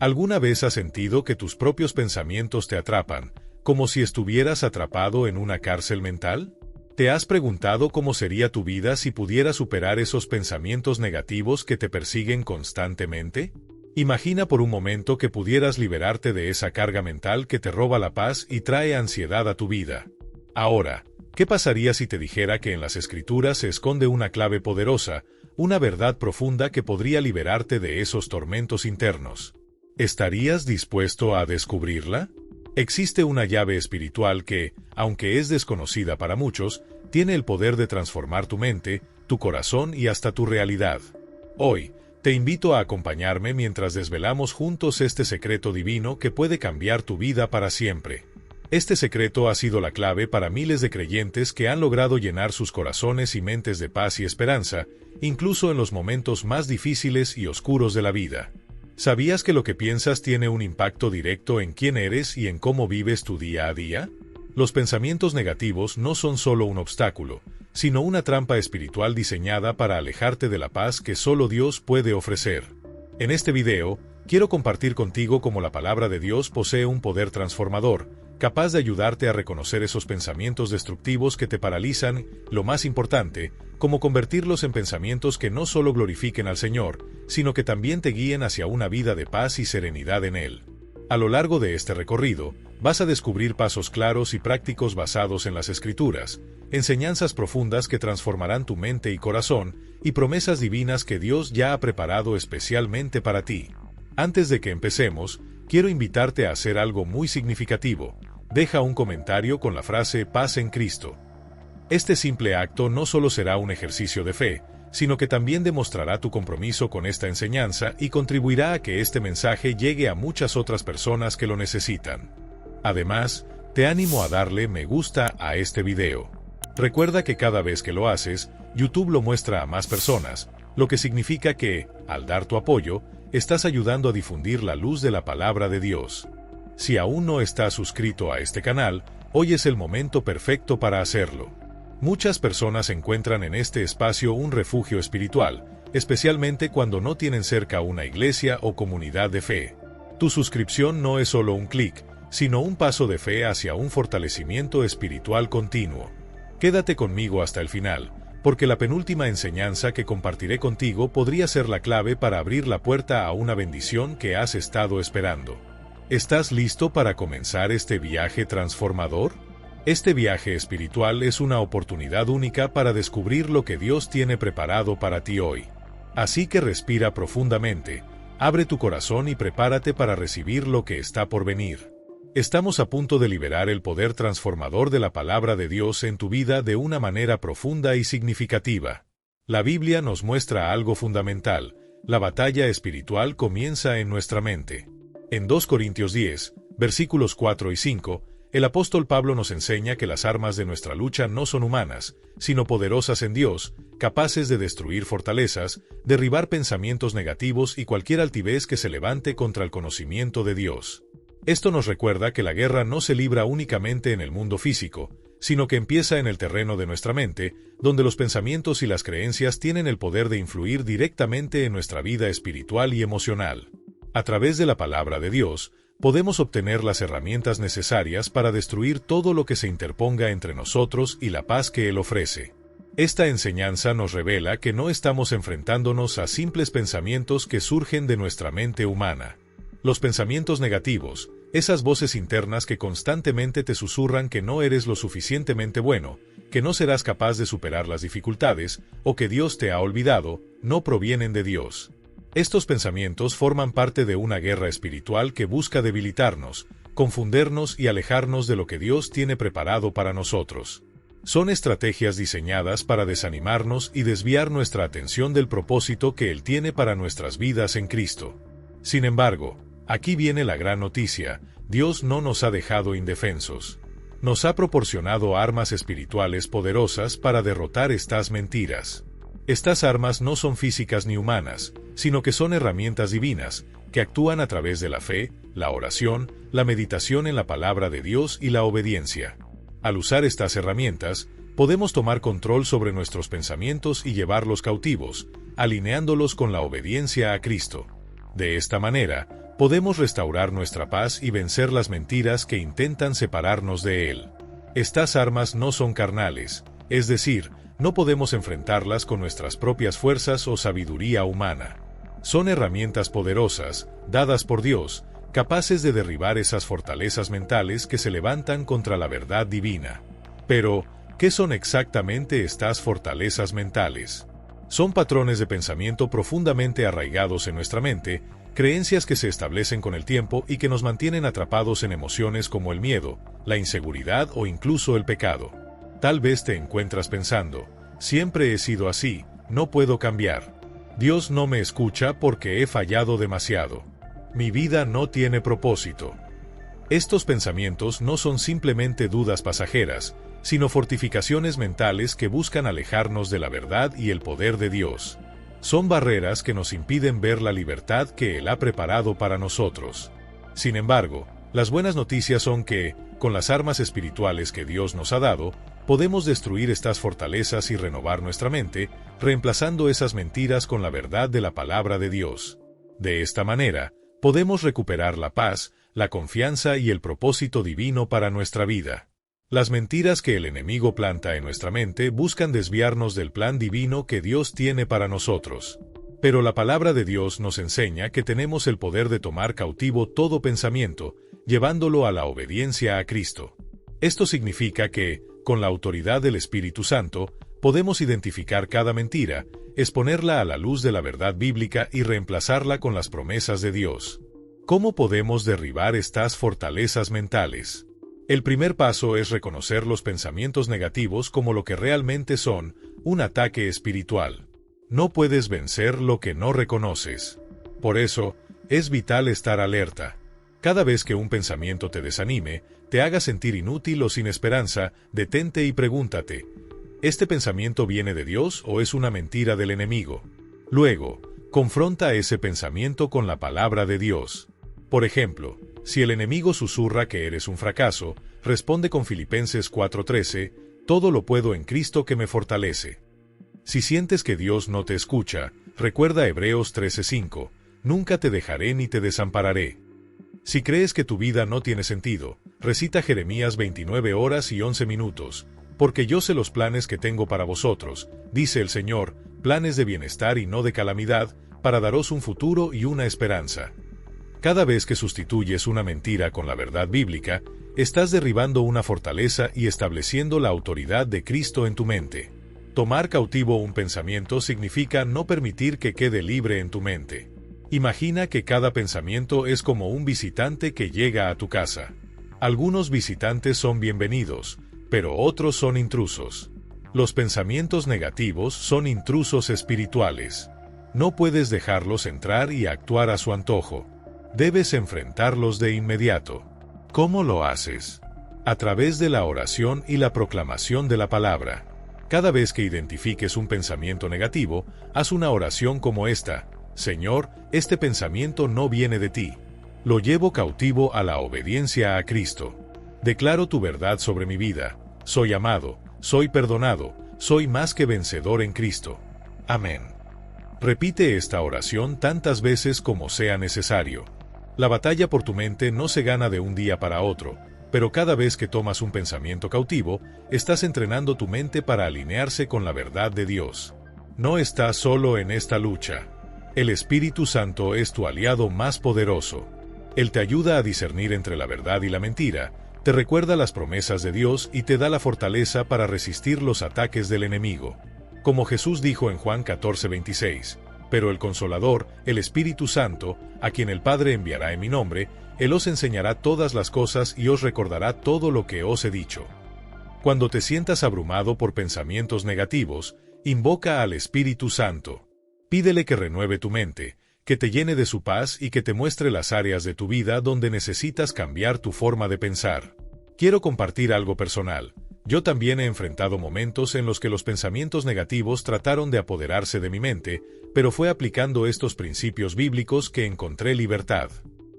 ¿Alguna vez has sentido que tus propios pensamientos te atrapan, como si estuvieras atrapado en una cárcel mental? ¿Te has preguntado cómo sería tu vida si pudieras superar esos pensamientos negativos que te persiguen constantemente? Imagina por un momento que pudieras liberarte de esa carga mental que te roba la paz y trae ansiedad a tu vida. Ahora, ¿qué pasaría si te dijera que en las Escrituras se esconde una clave poderosa, una verdad profunda que podría liberarte de esos tormentos internos? ¿Estarías dispuesto a descubrirla? Existe una llave espiritual que, aunque es desconocida para muchos, tiene el poder de transformar tu mente, tu corazón y hasta tu realidad. Hoy, te invito a acompañarme mientras desvelamos juntos este secreto divino que puede cambiar tu vida para siempre. Este secreto ha sido la clave para miles de creyentes que han logrado llenar sus corazones y mentes de paz y esperanza, incluso en los momentos más difíciles y oscuros de la vida. ¿Sabías que lo que piensas tiene un impacto directo en quién eres y en cómo vives tu día a día? Los pensamientos negativos no son solo un obstáculo, sino una trampa espiritual diseñada para alejarte de la paz que solo Dios puede ofrecer. En este video, quiero compartir contigo cómo la palabra de Dios posee un poder transformador, capaz de ayudarte a reconocer esos pensamientos destructivos que te paralizan, lo más importante, cómo convertirlos en pensamientos que no solo glorifiquen al Señor, sino que también te guíen hacia una vida de paz y serenidad en Él. A lo largo de este recorrido, vas a descubrir pasos claros y prácticos basados en las Escrituras, enseñanzas profundas que transformarán tu mente y corazón, y promesas divinas que Dios ya ha preparado especialmente para ti. Antes de que empecemos, quiero invitarte a hacer algo muy significativo. Deja un comentario con la frase "Paz en Cristo". Este simple acto no solo será un ejercicio de fe, sino que también demostrará tu compromiso con esta enseñanza y contribuirá a que este mensaje llegue a muchas otras personas que lo necesitan. Además, te animo a darle me gusta a este video. Recuerda que cada vez que lo haces, YouTube lo muestra a más personas, lo que significa que, al dar tu apoyo, estás ayudando a difundir la luz de la palabra de Dios. Si aún no estás suscrito a este canal, hoy es el momento perfecto para hacerlo. Muchas personas encuentran en este espacio un refugio espiritual, especialmente cuando no tienen cerca una iglesia o comunidad de fe. Tu suscripción no es solo un clic, sino un paso de fe hacia un fortalecimiento espiritual continuo. Quédate conmigo hasta el final, porque la penúltima enseñanza que compartiré contigo podría ser la clave para abrir la puerta a una bendición que has estado esperando. ¿Estás listo para comenzar este viaje transformador? Este viaje espiritual es una oportunidad única para descubrir lo que Dios tiene preparado para ti hoy. Así que respira profundamente, abre tu corazón y prepárate para recibir lo que está por venir. Estamos a punto de liberar el poder transformador de la palabra de Dios en tu vida de una manera profunda y significativa. La Biblia nos muestra algo fundamental: la batalla espiritual comienza en nuestra mente. En 2 Corintios 10, versículos 4 y 5, el apóstol Pablo nos enseña que las armas de nuestra lucha no son humanas, sino poderosas en Dios, capaces de destruir fortalezas, derribar pensamientos negativos y cualquier altivez que se levante contra el conocimiento de Dios. Esto nos recuerda que la guerra no se libra únicamente en el mundo físico, sino que empieza en el terreno de nuestra mente, donde los pensamientos y las creencias tienen el poder de influir directamente en nuestra vida espiritual y emocional. A través de la palabra de Dios, podemos obtener las herramientas necesarias para destruir todo lo que se interponga entre nosotros y la paz que Él ofrece. Esta enseñanza nos revela que no estamos enfrentándonos a simples pensamientos que surgen de nuestra mente humana. Los pensamientos negativos, esas voces internas que constantemente te susurran que no eres lo suficientemente bueno, que no serás capaz de superar las dificultades, o que Dios te ha olvidado, no provienen de Dios. Estos pensamientos forman parte de una guerra espiritual que busca debilitarnos, confundirnos y alejarnos de lo que Dios tiene preparado para nosotros. Son estrategias diseñadas para desanimarnos y desviar nuestra atención del propósito que Él tiene para nuestras vidas en Cristo. Sin embargo, aquí viene la gran noticia: Dios no nos ha dejado indefensos. Nos ha proporcionado armas espirituales poderosas para derrotar estas mentiras. Estas armas no son físicas ni humanas, sino que son herramientas divinas, que actúan a través de la fe, la oración, la meditación en la palabra de Dios y la obediencia. Al usar estas herramientas, podemos tomar control sobre nuestros pensamientos y llevarlos cautivos, alineándolos con la obediencia a Cristo. De esta manera, podemos restaurar nuestra paz y vencer las mentiras que intentan separarnos de Él. Estas armas no son carnales, es decir, no podemos enfrentarlas con nuestras propias fuerzas o sabiduría humana. Son herramientas poderosas, dadas por Dios, capaces de derribar esas fortalezas mentales que se levantan contra la verdad divina. Pero, ¿qué son exactamente estas fortalezas mentales? Son patrones de pensamiento profundamente arraigados en nuestra mente, creencias que se establecen con el tiempo y que nos mantienen atrapados en emociones como el miedo, la inseguridad o incluso el pecado. Tal vez te encuentras pensando, siempre he sido así, no puedo cambiar. Dios no me escucha porque he fallado demasiado. Mi vida no tiene propósito. Estos pensamientos no son simplemente dudas pasajeras, sino fortificaciones mentales que buscan alejarnos de la verdad y el poder de Dios. Son barreras que nos impiden ver la libertad que Él ha preparado para nosotros. Sin embargo, las buenas noticias son que, con las armas espirituales que Dios nos ha dado, podemos destruir estas fortalezas y renovar nuestra mente, reemplazando esas mentiras con la verdad de la palabra de Dios. De esta manera, podemos recuperar la paz, la confianza y el propósito divino para nuestra vida. Las mentiras que el enemigo planta en nuestra mente buscan desviarnos del plan divino que Dios tiene para nosotros. Pero la palabra de Dios nos enseña que tenemos el poder de tomar cautivo todo pensamiento, llevándolo a la obediencia a Cristo. Esto significa que, con la autoridad del Espíritu Santo, podemos identificar cada mentira, exponerla a la luz de la verdad bíblica y reemplazarla con las promesas de Dios. ¿Cómo podemos derribar estas fortalezas mentales? El primer paso es reconocer los pensamientos negativos como lo que realmente son, un ataque espiritual. No puedes vencer lo que no reconoces. Por eso, es vital estar alerta. Cada vez que un pensamiento te desanime, te haga sentir inútil o sin esperanza, detente y pregúntate, ¿este pensamiento viene de Dios o es una mentira del enemigo? Luego, confronta ese pensamiento con la palabra de Dios. Por ejemplo, si el enemigo susurra que eres un fracaso, responde con Filipenses 4:13, todo lo puedo en Cristo que me fortalece. Si sientes que Dios no te escucha, recuerda Hebreos 13:5, nunca te dejaré ni te desampararé. Si crees que tu vida no tiene sentido, recita Jeremías 29 horas y 11 minutos, porque yo sé los planes que tengo para vosotros, dice el Señor, planes de bienestar y no de calamidad, para daros un futuro y una esperanza. Cada vez que sustituyes una mentira con la verdad bíblica, estás derribando una fortaleza y estableciendo la autoridad de Cristo en tu mente. Tomar cautivo un pensamiento significa no permitir que quede libre en tu mente. Imagina que cada pensamiento es como un visitante que llega a tu casa. Algunos visitantes son bienvenidos, pero otros son intrusos. Los pensamientos negativos son intrusos espirituales. No puedes dejarlos entrar y actuar a su antojo. Debes enfrentarlos de inmediato. ¿Cómo lo haces? A través de la oración y la proclamación de la palabra. Cada vez que identifiques un pensamiento negativo, haz una oración como esta: Señor, este pensamiento no viene de ti. Lo llevo cautivo a la obediencia a Cristo. Declaro tu verdad sobre mi vida. Soy amado, soy perdonado, soy más que vencedor en Cristo. Amén. Repite esta oración tantas veces como sea necesario. La batalla por tu mente no se gana de un día para otro, pero cada vez que tomas un pensamiento cautivo, estás entrenando tu mente para alinearse con la verdad de Dios. No estás solo en esta lucha. El Espíritu Santo es tu aliado más poderoso. Él te ayuda a discernir entre la verdad y la mentira, te recuerda las promesas de Dios y te da la fortaleza para resistir los ataques del enemigo. Como Jesús dijo en Juan 14:26, pero el Consolador, el Espíritu Santo, a quien el Padre enviará en mi nombre, Él os enseñará todas las cosas y os recordará todo lo que os he dicho. Cuando te sientas abrumado por pensamientos negativos, invoca al Espíritu Santo. Pídele que renueve tu mente, que te llene de su paz y que te muestre las áreas de tu vida donde necesitas cambiar tu forma de pensar. Quiero compartir algo personal. Yo también he enfrentado momentos en los que los pensamientos negativos trataron de apoderarse de mi mente, pero fue aplicando estos principios bíblicos que encontré libertad.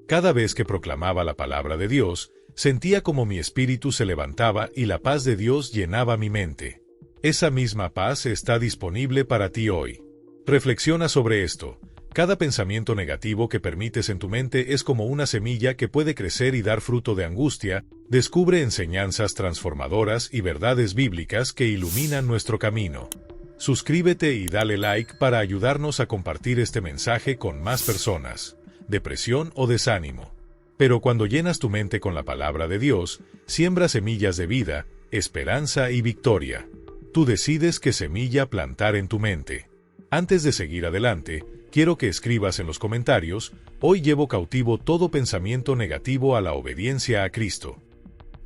Cada vez que proclamaba la palabra de Dios, sentía como mi espíritu se levantaba y la paz de Dios llenaba mi mente. Esa misma paz está disponible para ti hoy. Reflexiona sobre esto. Cada pensamiento negativo que permites en tu mente es como una semilla que puede crecer y dar fruto de angustia. Descubre enseñanzas transformadoras y verdades bíblicas que iluminan nuestro camino. Suscríbete y dale like para ayudarnos a compartir este mensaje con más personas. Depresión o desánimo. Pero cuando llenas tu mente con la palabra de Dios, siembra semillas de vida, esperanza y victoria. Tú decides qué semilla plantar en tu mente. Antes de seguir adelante, quiero que escribas en los comentarios: hoy llevo cautivo todo pensamiento negativo a la obediencia a Cristo.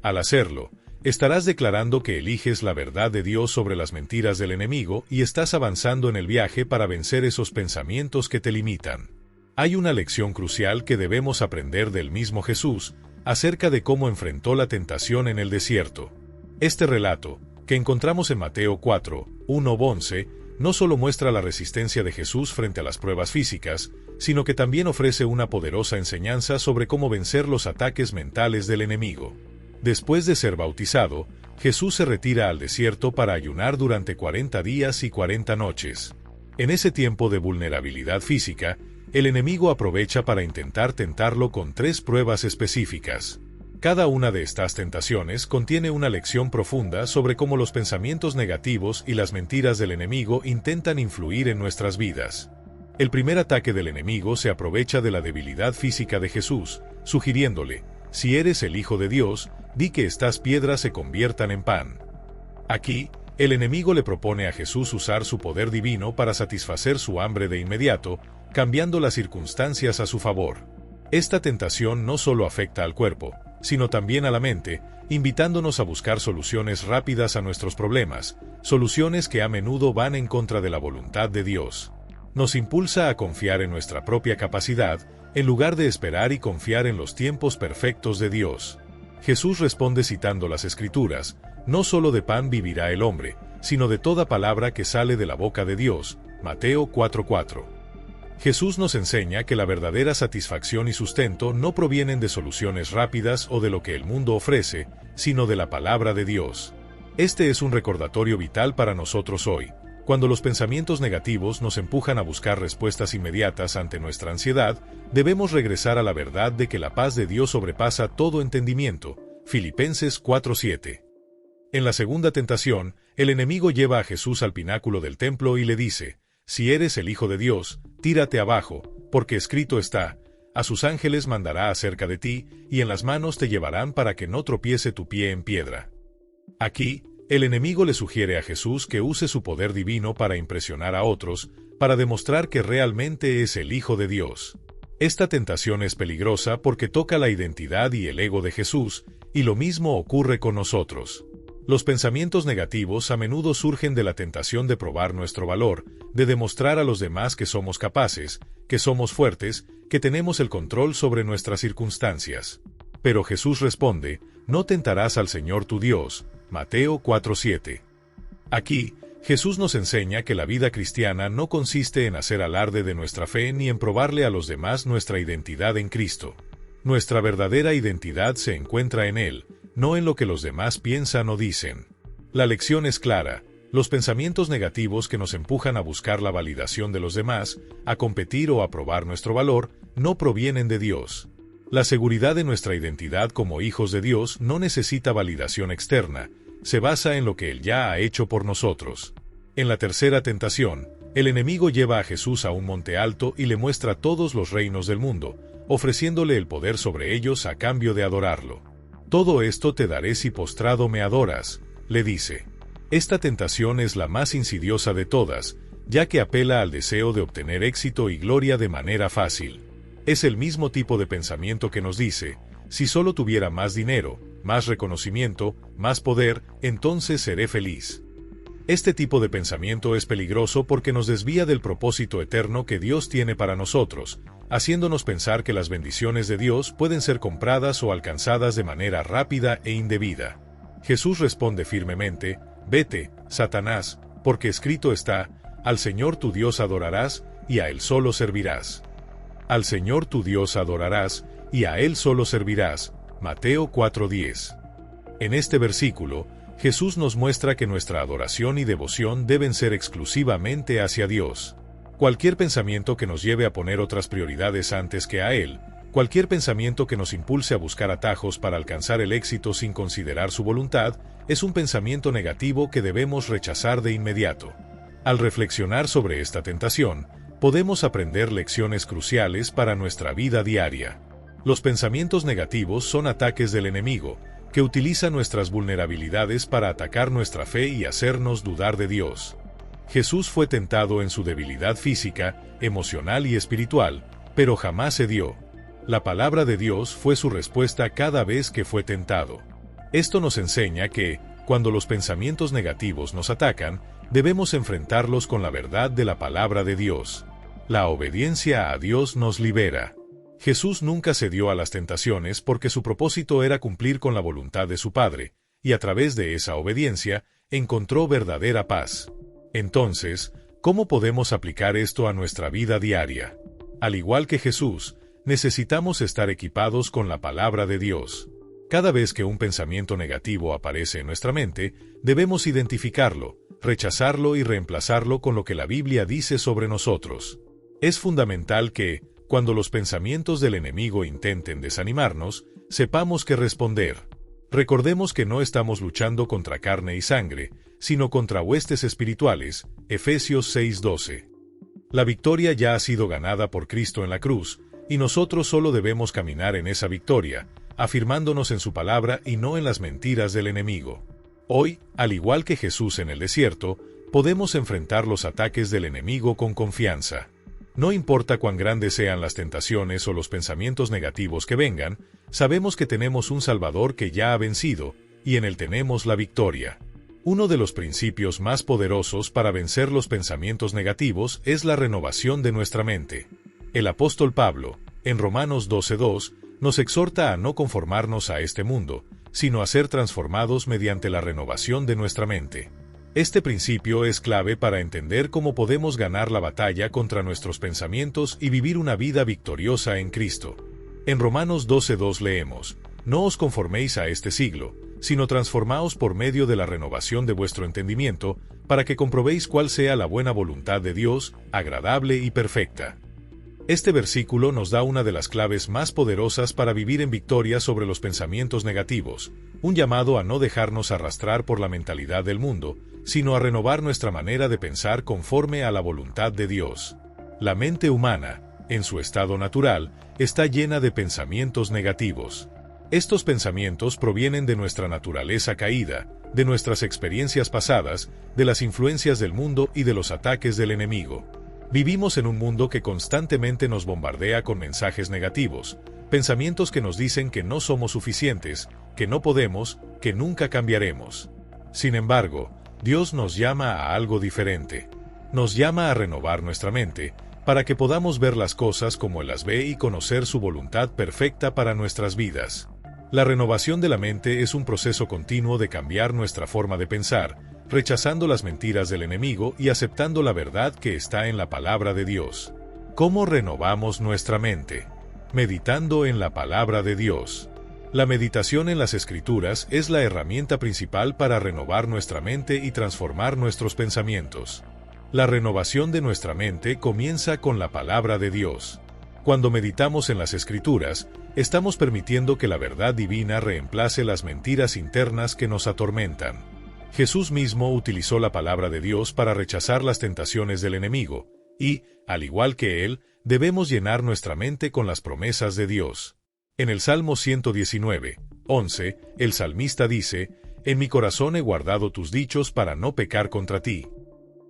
Al hacerlo, estarás declarando que eliges la verdad de Dios sobre las mentiras del enemigo y estás avanzando en el viaje para vencer esos pensamientos que te limitan. Hay una lección crucial que debemos aprender del mismo Jesús, acerca de cómo enfrentó la tentación en el desierto. Este relato, que encontramos en Mateo 4, 1-11, no solo muestra la resistencia de Jesús frente a las pruebas físicas, sino que también ofrece una poderosa enseñanza sobre cómo vencer los ataques mentales del enemigo. Después de ser bautizado, Jesús se retira al desierto para ayunar durante 40 días y 40 noches. En ese tiempo de vulnerabilidad física, el enemigo aprovecha para intentar tentarlo con 3 pruebas específicas. Cada una de estas tentaciones contiene una lección profunda sobre cómo los pensamientos negativos y las mentiras del enemigo intentan influir en nuestras vidas. El primer ataque del enemigo se aprovecha de la debilidad física de Jesús, sugiriéndole: si eres el Hijo de Dios, di que estas piedras se conviertan en pan. Aquí, el enemigo le propone a Jesús usar su poder divino para satisfacer su hambre de inmediato, cambiando las circunstancias a su favor. Esta tentación no solo afecta al cuerpo, sino también a la mente, invitándonos a buscar soluciones rápidas a nuestros problemas, soluciones que a menudo van en contra de la voluntad de Dios. Nos impulsa a confiar en nuestra propia capacidad, en lugar de esperar y confiar en los tiempos perfectos de Dios. Jesús responde citando las Escrituras: no solo de pan vivirá el hombre, sino de toda palabra que sale de la boca de Dios. Mateo 4:4. Jesús nos enseña que la verdadera satisfacción y sustento no provienen de soluciones rápidas o de lo que el mundo ofrece, sino de la palabra de Dios. Este es un recordatorio vital para nosotros hoy. Cuando los pensamientos negativos nos empujan a buscar respuestas inmediatas ante nuestra ansiedad, debemos regresar a la verdad de que la paz de Dios sobrepasa todo entendimiento. Filipenses 4:7. En la segunda tentación, el enemigo lleva a Jesús al pináculo del templo y le dice: si eres el Hijo de Dios, tírate abajo, porque escrito está: a sus ángeles mandará acerca de ti, y en las manos te llevarán para que no tropiece tu pie en piedra. Aquí, el enemigo le sugiere a Jesús que use su poder divino para impresionar a otros, para demostrar que realmente es el Hijo de Dios. Esta tentación es peligrosa porque toca la identidad y el ego de Jesús, y lo mismo ocurre con nosotros. Los pensamientos negativos a menudo surgen de la tentación de probar nuestro valor, de demostrar a los demás que somos capaces, que somos fuertes, que tenemos el control sobre nuestras circunstancias. Pero Jesús responde: no tentarás al Señor tu Dios. Mateo 4:7. Aquí, Jesús nos enseña que la vida cristiana no consiste en hacer alarde de nuestra fe ni en probarle a los demás nuestra identidad en Cristo. Nuestra verdadera identidad se encuentra en Él, no en lo que los demás piensan o dicen. La lección es clara: los pensamientos negativos que nos empujan a buscar la validación de los demás, a competir o a probar nuestro valor, no provienen de Dios. La seguridad de nuestra identidad como hijos de Dios no necesita validación externa, se basa en lo que Él ya ha hecho por nosotros. En la tercera tentación, el enemigo lleva a Jesús a un monte alto y le muestra todos los reinos del mundo, ofreciéndole el poder sobre ellos a cambio de adorarlo. Todo esto te daré si postrado me adoras, le dice. Esta tentación es la más insidiosa de todas, ya que apela al deseo de obtener éxito y gloria de manera fácil. Es el mismo tipo de pensamiento que nos dice: si solo tuviera más dinero, más reconocimiento, más poder, entonces seré feliz. Este tipo de pensamiento es peligroso porque nos desvía del propósito eterno que Dios tiene para nosotros, haciéndonos pensar que las bendiciones de Dios pueden ser compradas o alcanzadas de manera rápida e indebida. Jesús responde firmemente: vete, Satanás, porque escrito está: al Señor tu Dios adorarás, y a Él solo servirás. Al Señor tu Dios adorarás, y a Él solo servirás. Mateo 4:10. En este versículo, Jesús nos muestra que nuestra adoración y devoción deben ser exclusivamente hacia Dios. Cualquier pensamiento que nos lleve a poner otras prioridades antes que a Él, cualquier pensamiento que nos impulse a buscar atajos para alcanzar el éxito sin considerar su voluntad, es un pensamiento negativo que debemos rechazar de inmediato. Al reflexionar sobre esta tentación, podemos aprender lecciones cruciales para nuestra vida diaria. Los pensamientos negativos son ataques del enemigo, que utiliza nuestras vulnerabilidades para atacar nuestra fe y hacernos dudar de Dios. Jesús fue tentado en su debilidad física, emocional y espiritual, pero jamás cedió. La palabra de Dios fue su respuesta cada vez que fue tentado. Esto nos enseña que, cuando los pensamientos negativos nos atacan, debemos enfrentarlos con la verdad de la palabra de Dios. La obediencia a Dios nos libera. Jesús nunca cedió a las tentaciones porque su propósito era cumplir con la voluntad de su Padre, y a través de esa obediencia, encontró verdadera paz. Entonces, ¿cómo podemos aplicar esto a nuestra vida diaria? Al igual que Jesús, necesitamos estar equipados con la palabra de Dios. Cada vez que un pensamiento negativo aparece en nuestra mente, debemos identificarlo, rechazarlo y reemplazarlo con lo que la Biblia dice sobre nosotros. Es fundamental que, cuando los pensamientos del enemigo intenten desanimarnos, sepamos qué responder. Recordemos que no estamos luchando contra carne y sangre, sino contra huestes espirituales, Efesios 6:12. La victoria ya ha sido ganada por Cristo en la cruz, y nosotros solo debemos caminar en esa victoria, afirmándonos en su palabra y no en las mentiras del enemigo. Hoy, al igual que Jesús en el desierto, podemos enfrentar los ataques del enemigo con confianza. No importa cuán grandes sean las tentaciones o los pensamientos negativos que vengan, sabemos que tenemos un Salvador que ya ha vencido, y en él tenemos la victoria. Uno de los principios más poderosos para vencer los pensamientos negativos es la renovación de nuestra mente. El apóstol Pablo, en Romanos 12:2, nos exhorta a no conformarnos a este mundo, sino a ser transformados mediante la renovación de nuestra mente. Este principio es clave para entender cómo podemos ganar la batalla contra nuestros pensamientos y vivir una vida victoriosa en Cristo. En Romanos 12:2 leemos: «No os conforméis a este siglo, sino transformaos por medio de la renovación de vuestro entendimiento, para que comprobéis cuál sea la buena voluntad de Dios, agradable y perfecta». Este versículo nos da una de las claves más poderosas para vivir en victoria sobre los pensamientos negativos, un llamado a no dejarnos arrastrar por la mentalidad del mundo, sino a renovar nuestra manera de pensar conforme a la voluntad de Dios. La mente humana, en su estado natural, está llena de pensamientos negativos. Estos pensamientos provienen de nuestra naturaleza caída, de nuestras experiencias pasadas, de las influencias del mundo y de los ataques del enemigo. Vivimos en un mundo que constantemente nos bombardea con mensajes negativos, pensamientos que nos dicen que no somos suficientes, que no podemos, que nunca cambiaremos. Sin embargo, Dios nos llama a algo diferente. Nos llama a renovar nuestra mente, para que podamos ver las cosas como Él las ve y conocer su voluntad perfecta para nuestras vidas. La renovación de la mente es un proceso continuo de cambiar nuestra forma de pensar, rechazando las mentiras del enemigo y aceptando la verdad que está en la palabra de Dios. ¿Cómo renovamos nuestra mente? Meditando en la palabra de Dios. La meditación en las Escrituras es la herramienta principal para renovar nuestra mente y transformar nuestros pensamientos. La renovación de nuestra mente comienza con la palabra de Dios. Cuando meditamos en las Escrituras, estamos permitiendo que la verdad divina reemplace las mentiras internas que nos atormentan. Jesús mismo utilizó la palabra de Dios para rechazar las tentaciones del enemigo, y, al igual que él, debemos llenar nuestra mente con las promesas de Dios. En el Salmo 119:11, el salmista dice: «En mi corazón he guardado tus dichos para no pecar contra ti».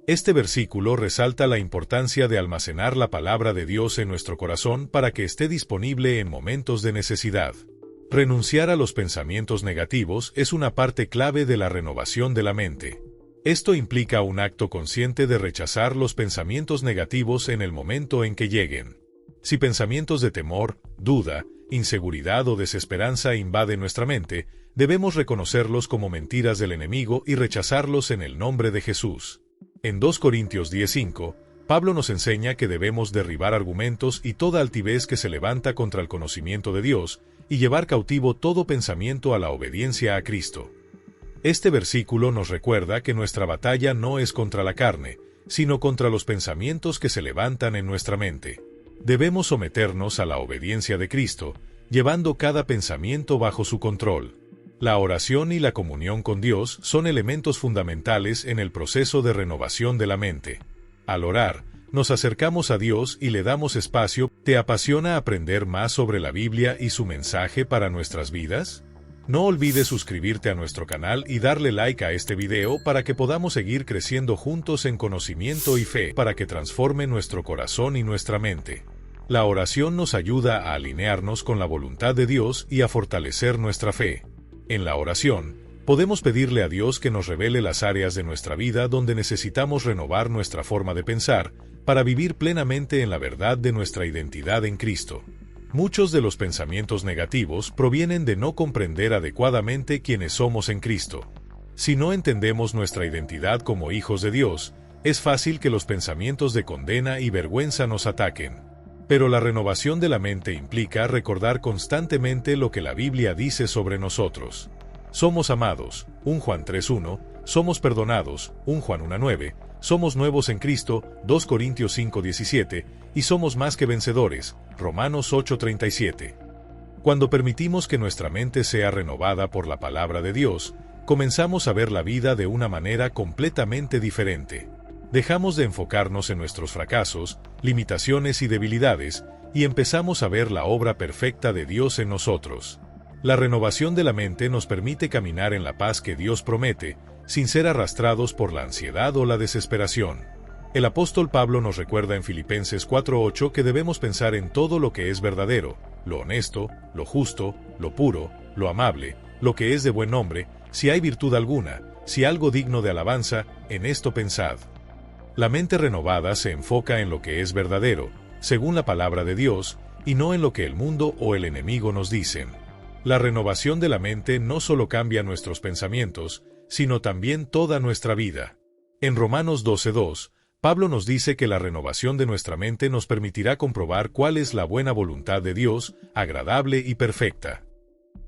Este versículo resalta la importancia de almacenar la palabra de Dios en nuestro corazón para que esté disponible en momentos de necesidad. Renunciar a los pensamientos negativos es una parte clave de la renovación de la mente. Esto implica un acto consciente de rechazar los pensamientos negativos en el momento en que lleguen. Si pensamientos de temor, duda, inseguridad o desesperanza invaden nuestra mente, debemos reconocerlos como mentiras del enemigo y rechazarlos en el nombre de Jesús. En 2 Corintios 10:5, Pablo nos enseña que debemos derribar argumentos y toda altivez que se levanta contra el conocimiento de Dios, y llevar cautivo todo pensamiento a la obediencia a Cristo. Este versículo nos recuerda que nuestra batalla no es contra la carne, sino contra los pensamientos que se levantan en nuestra mente. Debemos someternos a la obediencia de Cristo, llevando cada pensamiento bajo su control. La oración y la comunión con Dios son elementos fundamentales en el proceso de renovación de la mente. Al orar, nos acercamos a Dios y le damos espacio. ¿Te apasiona aprender más sobre la Biblia y su mensaje para nuestras vidas? No olvides suscribirte a nuestro canal y darle like a este video para que podamos seguir creciendo juntos en conocimiento y fe para que transforme nuestro corazón y nuestra mente. La oración nos ayuda a alinearnos con la voluntad de Dios y a fortalecer nuestra fe. En la oración, podemos pedirle a Dios que nos revele las áreas de nuestra vida donde necesitamos renovar nuestra forma de pensar para vivir plenamente en la verdad de nuestra identidad en Cristo. Muchos de los pensamientos negativos provienen de no comprender adecuadamente quiénes somos en Cristo. Si no entendemos nuestra identidad como hijos de Dios, es fácil que los pensamientos de condena y vergüenza nos ataquen. Pero la renovación de la mente implica recordar constantemente lo que la Biblia dice sobre nosotros. Somos amados, 1 Juan 3:1, somos perdonados, 1 Juan 1:9, somos nuevos en Cristo, 2 Corintios 5:17, y somos más que vencedores, Romanos 8:37. Cuando permitimos que nuestra mente sea renovada por la palabra de Dios, comenzamos a ver la vida de una manera completamente diferente. Dejamos de enfocarnos en nuestros fracasos, limitaciones y debilidades, y empezamos a ver la obra perfecta de Dios en nosotros. La renovación de la mente nos permite caminar en la paz que Dios promete, sin ser arrastrados por la ansiedad o la desesperación. El apóstol Pablo nos recuerda en Filipenses 4:8 que debemos pensar en todo lo que es verdadero, lo honesto, lo justo, lo puro, lo amable, lo que es de buen nombre, si hay virtud alguna, si algo digno de alabanza, en esto pensad. La mente renovada se enfoca en lo que es verdadero, según la palabra de Dios, y no en lo que el mundo o el enemigo nos dicen. La renovación de la mente no solo cambia nuestros pensamientos, sino también toda nuestra vida. En Romanos 12:2, Pablo nos dice que la renovación de nuestra mente nos permitirá comprobar cuál es la buena voluntad de Dios, agradable y perfecta.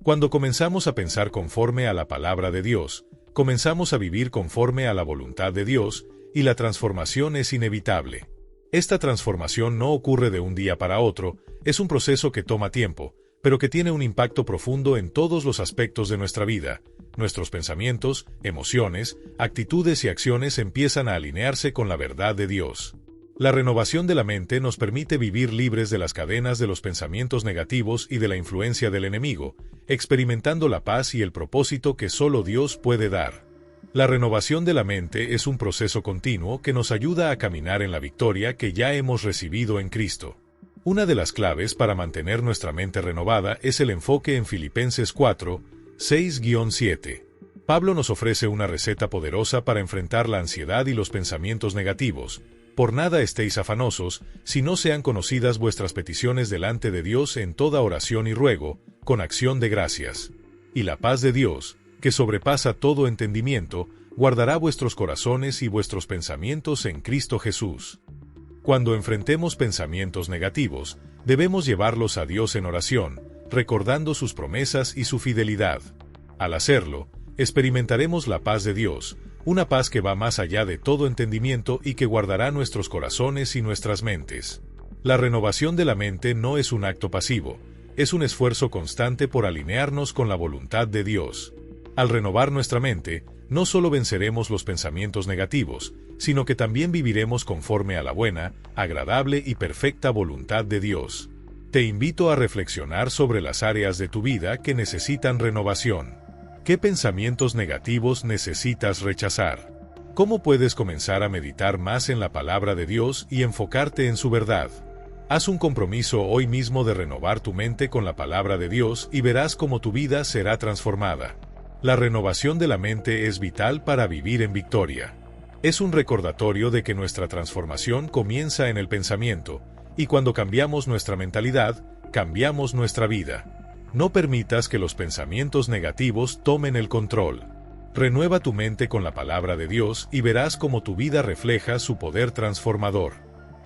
Cuando comenzamos a pensar conforme a la palabra de Dios, comenzamos a vivir conforme a la voluntad de Dios, y la transformación es inevitable. Esta transformación no ocurre de un día para otro, es un proceso que toma tiempo, pero que tiene un impacto profundo en todos los aspectos de nuestra vida. Nuestros pensamientos, emociones, actitudes y acciones empiezan a alinearse con la verdad de Dios. La renovación de la mente nos permite vivir libres de las cadenas de los pensamientos negativos y de la influencia del enemigo, experimentando la paz y el propósito que solo Dios puede dar. La renovación de la mente es un proceso continuo que nos ayuda a caminar en la victoria que ya hemos recibido en Cristo. Una de las claves para mantener nuestra mente renovada es el enfoque en Filipenses 4, 6-7. Pablo nos ofrece una receta poderosa para enfrentar la ansiedad y los pensamientos negativos. Por nada estéis afanosos, si no sean conocidas vuestras peticiones delante de Dios en toda oración y ruego, con acción de gracias. Y la paz de Dios, que sobrepasa todo entendimiento, guardará vuestros corazones y vuestros pensamientos en Cristo Jesús. Cuando enfrentemos pensamientos negativos, debemos llevarlos a Dios en oración, recordando sus promesas y su fidelidad. Al hacerlo, experimentaremos la paz de Dios, una paz que va más allá de todo entendimiento y que guardará nuestros corazones y nuestras mentes. La renovación de la mente no es un acto pasivo, es un esfuerzo constante por alinearnos con la voluntad de Dios. Al renovar nuestra mente, no solo venceremos los pensamientos negativos, sino que también viviremos conforme a la buena, agradable y perfecta voluntad de Dios. Te invito a reflexionar sobre las áreas de tu vida que necesitan renovación. ¿Qué pensamientos negativos necesitas rechazar? ¿Cómo puedes comenzar a meditar más en la palabra de Dios y enfocarte en su verdad? Haz un compromiso hoy mismo de renovar tu mente con la palabra de Dios y verás cómo tu vida será transformada. La renovación de la mente es vital para vivir en victoria. Es un recordatorio de que nuestra transformación comienza en el pensamiento, y cuando cambiamos nuestra mentalidad, cambiamos nuestra vida. No permitas que los pensamientos negativos tomen el control. Renueva tu mente con la palabra de Dios y verás cómo tu vida refleja su poder transformador.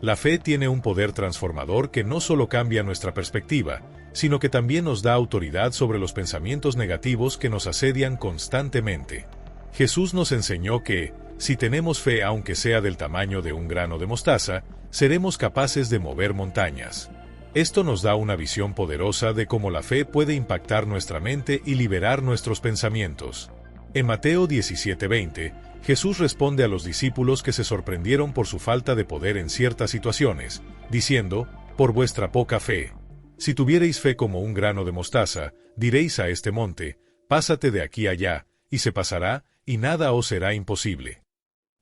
La fe tiene un poder transformador que no solo cambia nuestra perspectiva, sino que también nos da autoridad sobre los pensamientos negativos que nos asedian constantemente. Jesús nos enseñó que, Si tenemos fe aunque sea del tamaño de un grano de mostaza, seremos capaces de mover montañas. Esto nos da una visión poderosa de cómo la fe puede impactar nuestra mente y liberar nuestros pensamientos. En Mateo 17:20, Jesús responde a los discípulos que se sorprendieron por su falta de poder en ciertas situaciones, diciendo, «Por vuestra poca fe. Si tuvierais fe como un grano de mostaza, diréis a este monte, pásate de aquí allá, y se pasará, y nada os será imposible».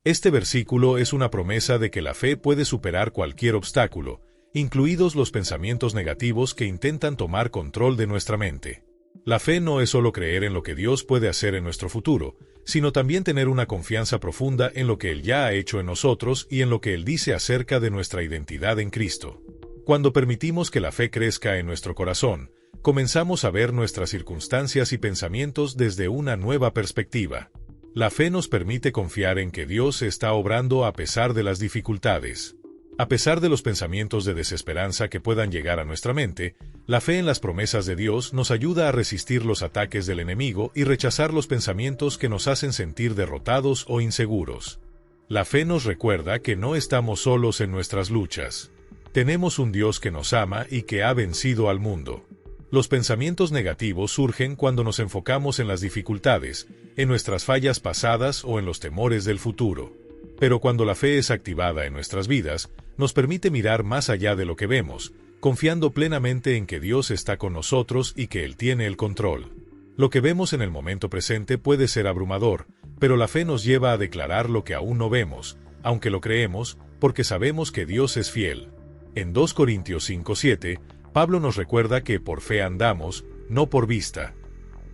Este versículo es una promesa de que la fe puede superar cualquier obstáculo, incluidos los pensamientos negativos que intentan tomar control de nuestra mente. La fe no es solo creer en lo que Dios puede hacer en nuestro futuro, sino también tener una confianza profunda en lo que Él ya ha hecho en nosotros y en lo que Él dice acerca de nuestra identidad en Cristo. Cuando permitimos que la fe crezca en nuestro corazón, comenzamos a ver nuestras circunstancias y pensamientos desde una nueva perspectiva. La fe nos permite confiar en que Dios está obrando a pesar de las dificultades. A pesar de los pensamientos de desesperanza que puedan llegar a nuestra mente, la fe en las promesas de Dios nos ayuda a resistir los ataques del enemigo y rechazar los pensamientos que nos hacen sentir derrotados o inseguros. La fe nos recuerda que no estamos solos en nuestras luchas. Tenemos un Dios que nos ama y que ha vencido al mundo. Los pensamientos negativos surgen cuando nos enfocamos en las dificultades, en nuestras fallas pasadas o en los temores del futuro. Pero cuando la fe es activada en nuestras vidas, nos permite mirar más allá de lo que vemos, confiando plenamente en que Dios está con nosotros y que Él tiene el control. Lo que vemos en el momento presente puede ser abrumador, pero la fe nos lleva a declarar lo que aún no vemos, aunque lo creemos, porque sabemos que Dios es fiel. En 2 Corintios 5:7, Pablo nos recuerda que por fe andamos, no por vista.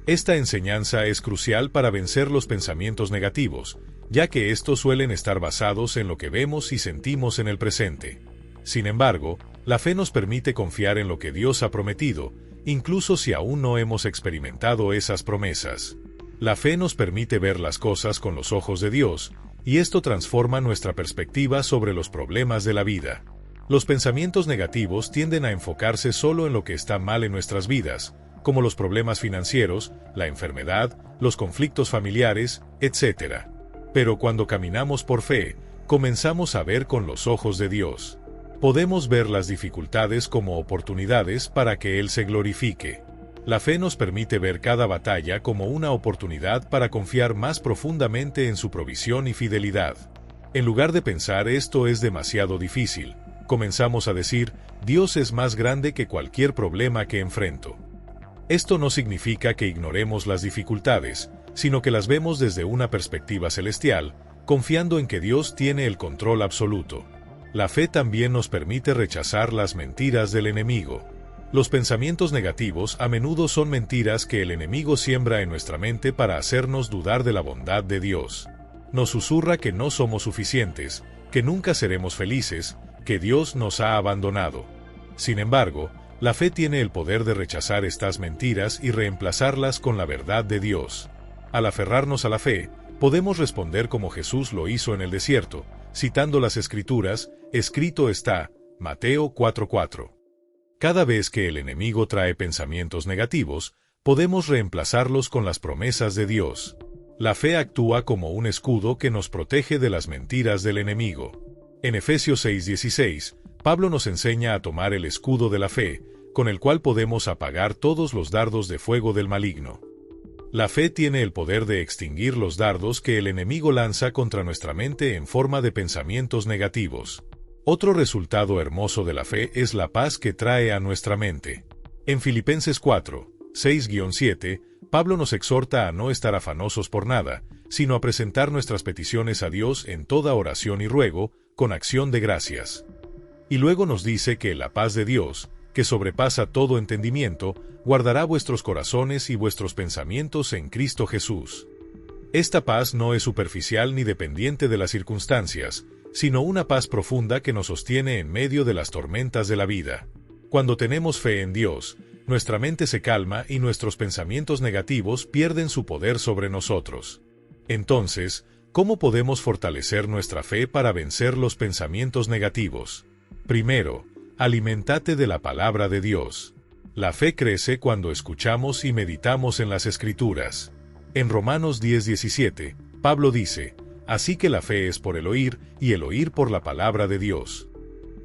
Esta enseñanza es crucial para vencer los pensamientos negativos, ya que estos suelen estar basados en lo que vemos y sentimos en el presente. Sin embargo, la fe nos permite confiar en lo que Dios ha prometido, incluso si aún no hemos experimentado esas promesas. La fe nos permite ver las cosas con los ojos de Dios, y esto transforma nuestra perspectiva sobre los problemas de la vida. Los pensamientos negativos tienden a enfocarse solo en lo que está mal en nuestras vidas, como los problemas financieros, la enfermedad, los conflictos familiares, etc. Pero cuando caminamos por fe, comenzamos a ver con los ojos de Dios. Podemos ver las dificultades como oportunidades para que Él se glorifique. La fe nos permite ver cada batalla como una oportunidad para confiar más profundamente en su provisión y fidelidad. En lugar de pensar esto es demasiado difícil, comenzamos a decir, Dios es más grande que cualquier problema que enfrento. Esto no significa que ignoremos las dificultades, sino que las vemos desde una perspectiva celestial, confiando en que Dios tiene el control absoluto. La fe también nos permite rechazar las mentiras del enemigo. Los pensamientos negativos a menudo son mentiras que el enemigo siembra en nuestra mente para hacernos dudar de la bondad de Dios. Nos susurra que no somos suficientes, que nunca seremos felices, que Dios nos ha abandonado. Sin embargo, la fe tiene el poder de rechazar estas mentiras y reemplazarlas con la verdad de Dios. Al aferrarnos a la fe, podemos responder como Jesús lo hizo en el desierto, citando las Escrituras, escrito está, Mateo 4:4. Cada vez que el enemigo trae pensamientos negativos, podemos reemplazarlos con las promesas de Dios. La fe actúa como un escudo que nos protege de las mentiras del enemigo. En Efesios 6:16, Pablo nos enseña a tomar el escudo de la fe, con el cual podemos apagar todos los dardos de fuego del maligno. La fe tiene el poder de extinguir los dardos que el enemigo lanza contra nuestra mente en forma de pensamientos negativos. Otro resultado hermoso de la fe es la paz que trae a nuestra mente. En Filipenses 4:6-7, Pablo nos exhorta a no estar afanosos por nada, sino a presentar nuestras peticiones a Dios en toda oración y ruego, con acción de gracias. Y luego nos dice que la paz de Dios, que sobrepasa todo entendimiento, guardará vuestros corazones y vuestros pensamientos en Cristo Jesús. Esta paz no es superficial ni dependiente de las circunstancias, sino una paz profunda que nos sostiene en medio de las tormentas de la vida. Cuando tenemos fe en Dios, nuestra mente se calma y nuestros pensamientos negativos pierden su poder sobre nosotros. Entonces, ¿cómo podemos fortalecer nuestra fe para vencer los pensamientos negativos? Primero, alimentate de la palabra de Dios. La fe crece cuando escuchamos y meditamos en las Escrituras. En Romanos 10:17, Pablo dice, Así que la fe es por el oír, y el oír por la palabra de Dios.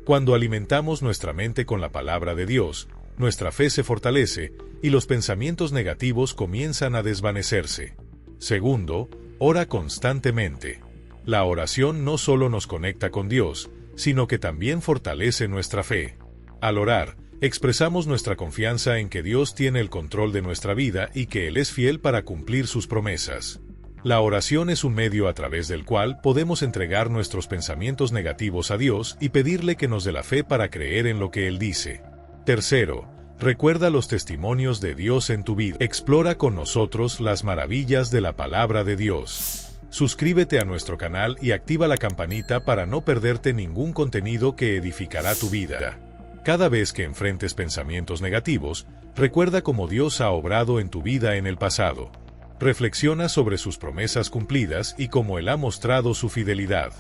Cuando alimentamos nuestra mente con la palabra de Dios, nuestra fe se fortalece, y los pensamientos negativos comienzan a desvanecerse. Segundo, ora constantemente. La oración no solo nos conecta con Dios, sino que también fortalece nuestra fe. Al orar, expresamos nuestra confianza en que Dios tiene el control de nuestra vida y que Él es fiel para cumplir sus promesas. La oración es un medio a través del cual podemos entregar nuestros pensamientos negativos a Dios y pedirle que nos dé la fe para creer en lo que Él dice. Tercero, recuerda los testimonios de Dios en tu vida. Explora con nosotros las maravillas de la palabra de Dios. Suscríbete a nuestro canal y activa la campanita para no perderte ningún contenido que edificará tu vida. Cada vez que enfrentes pensamientos negativos, recuerda cómo Dios ha obrado en tu vida en el pasado. Reflexiona sobre sus promesas cumplidas y cómo Él ha mostrado su fidelidad.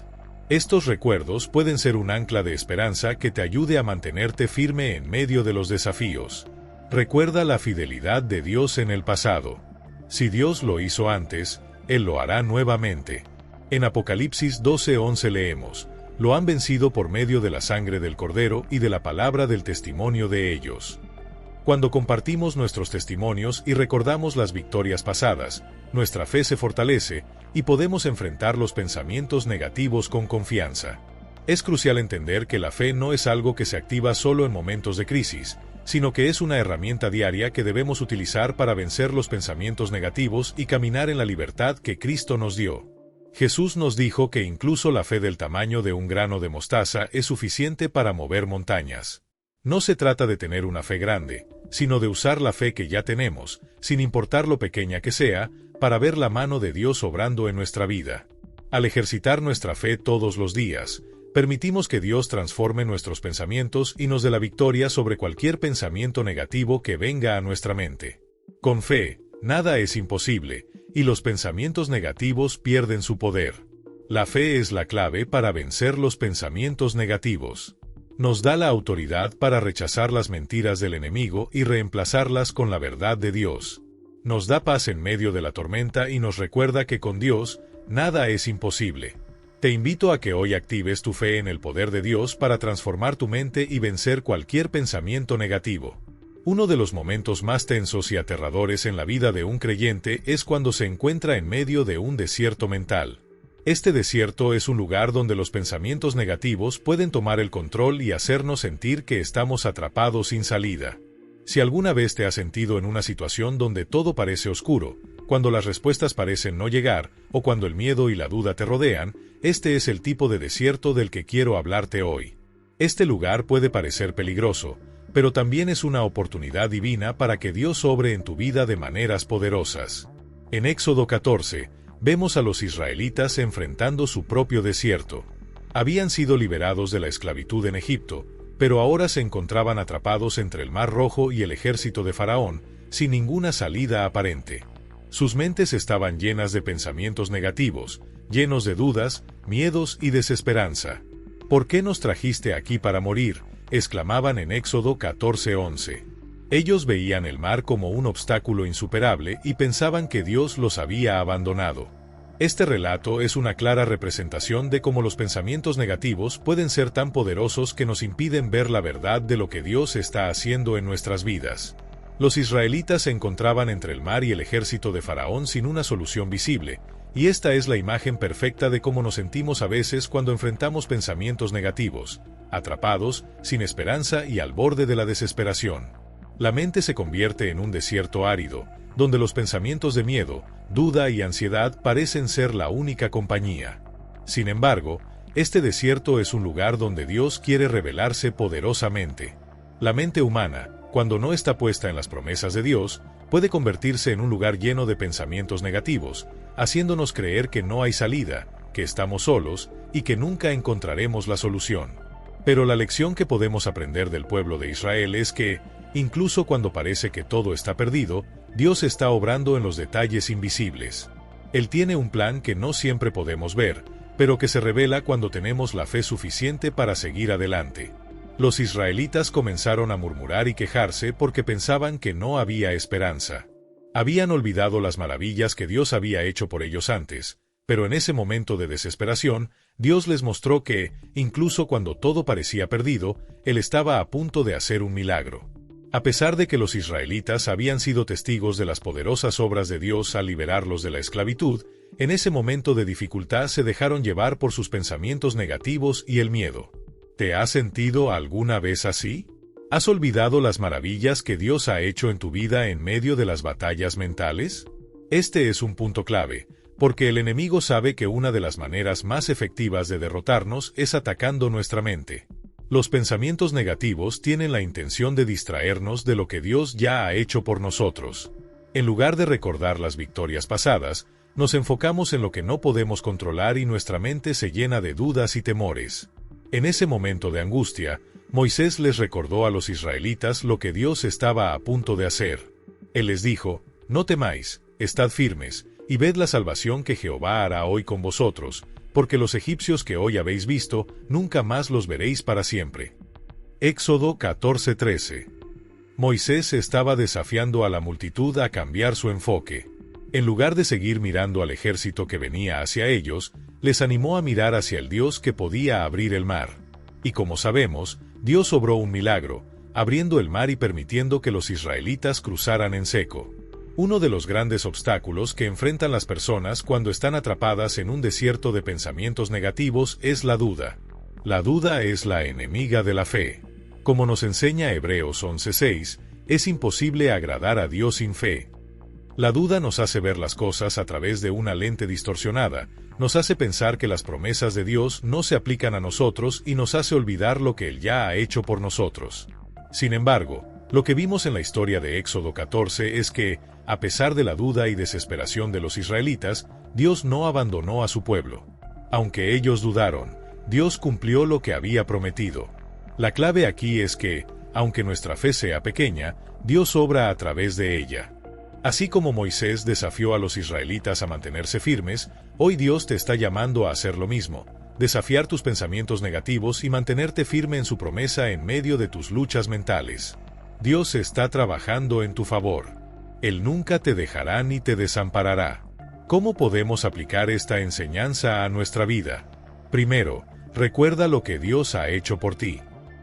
Estos recuerdos pueden ser un ancla de esperanza que te ayude a mantenerte firme en medio de los desafíos. Recuerda la fidelidad de Dios en el pasado. Si Dios lo hizo antes, Él lo hará nuevamente. En Apocalipsis 12:11 leemos: lo han vencido por medio de la sangre del Cordero y de la palabra del testimonio de ellos. Cuando compartimos nuestros testimonios y recordamos las victorias pasadas, nuestra fe se fortalece y podemos enfrentar los pensamientos negativos con confianza. Es crucial entender que la fe no es algo que se activa solo en momentos de crisis, sino que es una herramienta diaria que debemos utilizar para vencer los pensamientos negativos y caminar en la libertad que Cristo nos dio. Jesús nos dijo que incluso la fe del tamaño de un grano de mostaza es suficiente para mover montañas. No se trata de tener una fe grande, sino de usar la fe que ya tenemos, sin importar lo pequeña que sea, para ver la mano de Dios obrando en nuestra vida. Al ejercitar nuestra fe todos los días, permitimos que Dios transforme nuestros pensamientos y nos dé la victoria sobre cualquier pensamiento negativo que venga a nuestra mente. Con fe, nada es imposible, y los pensamientos negativos pierden su poder. La fe es la clave para vencer los pensamientos negativos. Nos da la autoridad para rechazar las mentiras del enemigo y reemplazarlas con la verdad de Dios. Nos da paz en medio de la tormenta y nos recuerda que con Dios, nada es imposible. Te invito a que hoy actives tu fe en el poder de Dios para transformar tu mente y vencer cualquier pensamiento negativo. Uno de los momentos más tensos y aterradores en la vida de un creyente es cuando se encuentra en medio de un desierto mental. Este desierto es un lugar donde los pensamientos negativos pueden tomar el control y hacernos sentir que estamos atrapados sin salida. Si alguna vez te has sentido en una situación donde todo parece oscuro, cuando las respuestas parecen no llegar, o cuando el miedo y la duda te rodean, este es el tipo de desierto del que quiero hablarte hoy. Este lugar puede parecer peligroso, pero también es una oportunidad divina para que Dios obre en tu vida de maneras poderosas. En Éxodo 14, vemos a los israelitas enfrentando su propio desierto. Habían sido liberados de la esclavitud en Egipto, pero ahora se encontraban atrapados entre el Mar Rojo y el ejército de Faraón, sin ninguna salida aparente. Sus mentes estaban llenas de pensamientos negativos, llenos de dudas, miedos y desesperanza. ¿Por qué nos trajiste aquí para morir?, exclamaban en Éxodo 14:11. Ellos veían el mar como un obstáculo insuperable y pensaban que Dios los había abandonado. Este relato es una clara representación de cómo los pensamientos negativos pueden ser tan poderosos que nos impiden ver la verdad de lo que Dios está haciendo en nuestras vidas. Los israelitas se encontraban entre el mar y el ejército de Faraón sin una solución visible, y esta es la imagen perfecta de cómo nos sentimos a veces cuando enfrentamos pensamientos negativos, atrapados, sin esperanza y al borde de la desesperación. La mente se convierte en un desierto árido, donde los pensamientos de miedo, duda y ansiedad parecen ser la única compañía. Sin embargo, este desierto es un lugar donde Dios quiere revelarse poderosamente. La mente humana, cuando no está puesta en las promesas de Dios, puede convertirse en un lugar lleno de pensamientos negativos, haciéndonos creer que no hay salida, que estamos solos y que nunca encontraremos la solución. Pero la lección que podemos aprender del pueblo de Israel es que, incluso cuando parece que todo está perdido, Dios está obrando en los detalles invisibles. Él tiene un plan que no siempre podemos ver, pero que se revela cuando tenemos la fe suficiente para seguir adelante. Los israelitas comenzaron a murmurar y quejarse porque pensaban que no había esperanza. Habían olvidado las maravillas que Dios había hecho por ellos antes, Pero en ese momento de desesperación, Dios les mostró que, incluso cuando todo parecía perdido, Él estaba a punto de hacer un milagro. A pesar de que los israelitas habían sido testigos de las poderosas obras de Dios al liberarlos de la esclavitud, en ese momento de dificultad se dejaron llevar por sus pensamientos negativos y el miedo. ¿Te has sentido alguna vez así? ¿Has olvidado las maravillas que Dios ha hecho en tu vida en medio de las batallas mentales? Este es un punto clave, porque el enemigo sabe que una de las maneras más efectivas de derrotarnos es atacando nuestra mente. Los pensamientos negativos tienen la intención de distraernos de lo que Dios ya ha hecho por nosotros. En lugar de recordar las victorias pasadas, nos enfocamos en lo que no podemos controlar y nuestra mente se llena de dudas y temores. En ese momento de angustia, Moisés les recordó a los israelitas lo que Dios estaba a punto de hacer. Él les dijo: «No temáis, estad firmes, y ved la salvación que Jehová hará hoy con vosotros, porque los egipcios que hoy habéis visto, nunca más los veréis para siempre». Éxodo 14:13. Moisés estaba desafiando a la multitud a cambiar su enfoque. En lugar de seguir mirando al ejército que venía hacia ellos, les animó a mirar hacia el Dios que podía abrir el mar. Y como sabemos, Dios obró un milagro, abriendo el mar y permitiendo que los israelitas cruzaran en seco. Uno de los grandes obstáculos que enfrentan las personas cuando están atrapadas en un desierto de pensamientos negativos es la duda. La duda es la enemiga de la fe. Como nos enseña Hebreos 11:6, es imposible agradar a Dios sin fe. La duda nos hace ver las cosas a través de una lente distorsionada, nos hace pensar que las promesas de Dios no se aplican a nosotros y nos hace olvidar lo que Él ya ha hecho por nosotros. Sin embargo, lo que vimos en la historia de Éxodo 14 es que, a pesar de la duda y desesperación de los israelitas, Dios no abandonó a su pueblo. Aunque ellos dudaron, Dios cumplió lo que había prometido. La clave aquí es que, aunque nuestra fe sea pequeña, Dios obra a través de ella. Así como Moisés desafió a los israelitas a mantenerse firmes, hoy Dios te está llamando a hacer lo mismo, desafiar tus pensamientos negativos y mantenerte firme en su promesa en medio de tus luchas mentales. Dios está trabajando en tu favor. Él nunca te dejará ni te desamparará. ¿Cómo podemos aplicar esta enseñanza a nuestra vida? Primero, recuerda lo que Dios ha hecho por ti.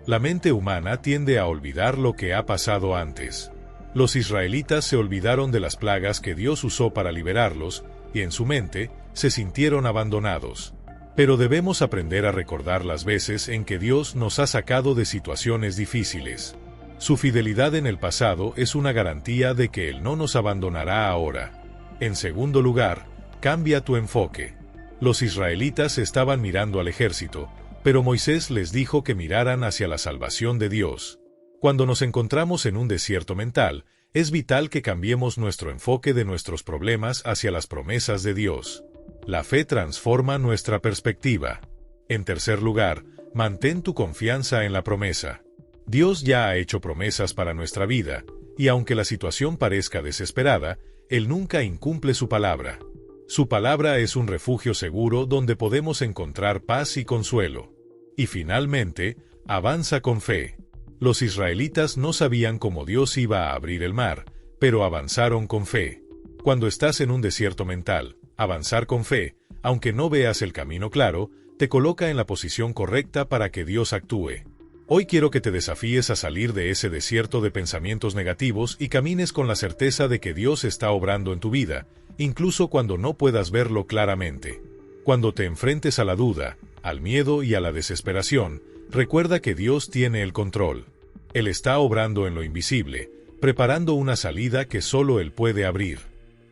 La mente humana tiende a olvidar lo que ha pasado antes. Los israelitas se olvidaron de las plagas que Dios usó para liberarlos, y en su mente, se sintieron abandonados. Pero debemos aprender a recordar las veces en que Dios nos ha sacado de situaciones difíciles. Su fidelidad en el pasado es una garantía de que Él no nos abandonará ahora. En segundo lugar, cambia tu enfoque. Los israelitas estaban mirando al ejército, pero Moisés les dijo que miraran hacia la salvación de Dios. Cuando nos encontramos en un desierto mental, es vital que cambiemos nuestro enfoque de nuestros problemas hacia las promesas de Dios. La fe transforma nuestra perspectiva. En tercer lugar, mantén tu confianza en la promesa. Dios ya ha hecho promesas para nuestra vida, y aunque la situación parezca desesperada, Él nunca incumple su palabra. Su palabra es un refugio seguro donde podemos encontrar paz y consuelo. Y finalmente, avanza con fe. Los israelitas no sabían cómo Dios iba a abrir el mar, pero avanzaron con fe. Cuando estás en un desierto mental, avanzar con fe, aunque no veas el camino claro, te coloca en la posición correcta para que Dios actúe. Hoy quiero que te desafíes a salir de ese desierto de pensamientos negativos y camines con la certeza de que Dios está obrando en tu vida, incluso cuando no puedas verlo claramente. Cuando te enfrentes a la duda, al miedo y a la desesperación, recuerda que Dios tiene el control. Él está obrando en lo invisible, preparando una salida que solo Él puede abrir.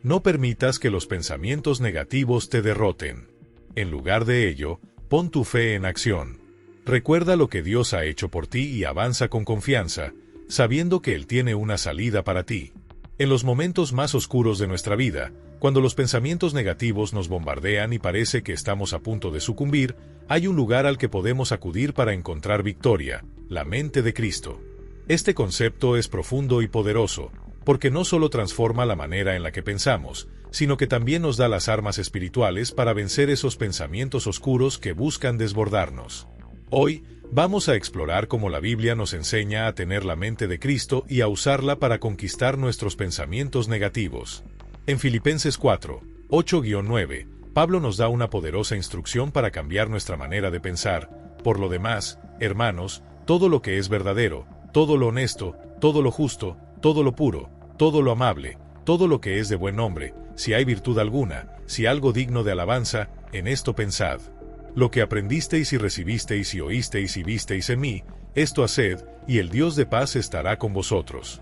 No permitas que los pensamientos negativos te derroten. En lugar de ello, pon tu fe en acción. Recuerda lo que Dios ha hecho por ti y avanza con confianza, sabiendo que Él tiene una salida para ti. En los momentos más oscuros de nuestra vida, cuando los pensamientos negativos nos bombardean y parece que estamos a punto de sucumbir, hay un lugar al que podemos acudir para encontrar victoria: la mente de Cristo. Este concepto es profundo y poderoso, porque no solo transforma la manera en la que pensamos, sino que también nos da las armas espirituales para vencer esos pensamientos oscuros que buscan desbordarnos. Hoy, vamos a explorar cómo la Biblia nos enseña a tener la mente de Cristo y a usarla para conquistar nuestros pensamientos negativos. En Filipenses 4, 8-9, Pablo nos da una poderosa instrucción para cambiar nuestra manera de pensar. Por lo demás, hermanos, todo lo que es verdadero, todo lo honesto, todo lo justo, todo lo puro, todo lo amable, todo lo que es de buen nombre, si hay virtud alguna, si algo digno de alabanza, en esto pensad. Lo que aprendisteis y recibisteis y oísteis y visteis en mí, esto haced, y el Dios de paz estará con vosotros.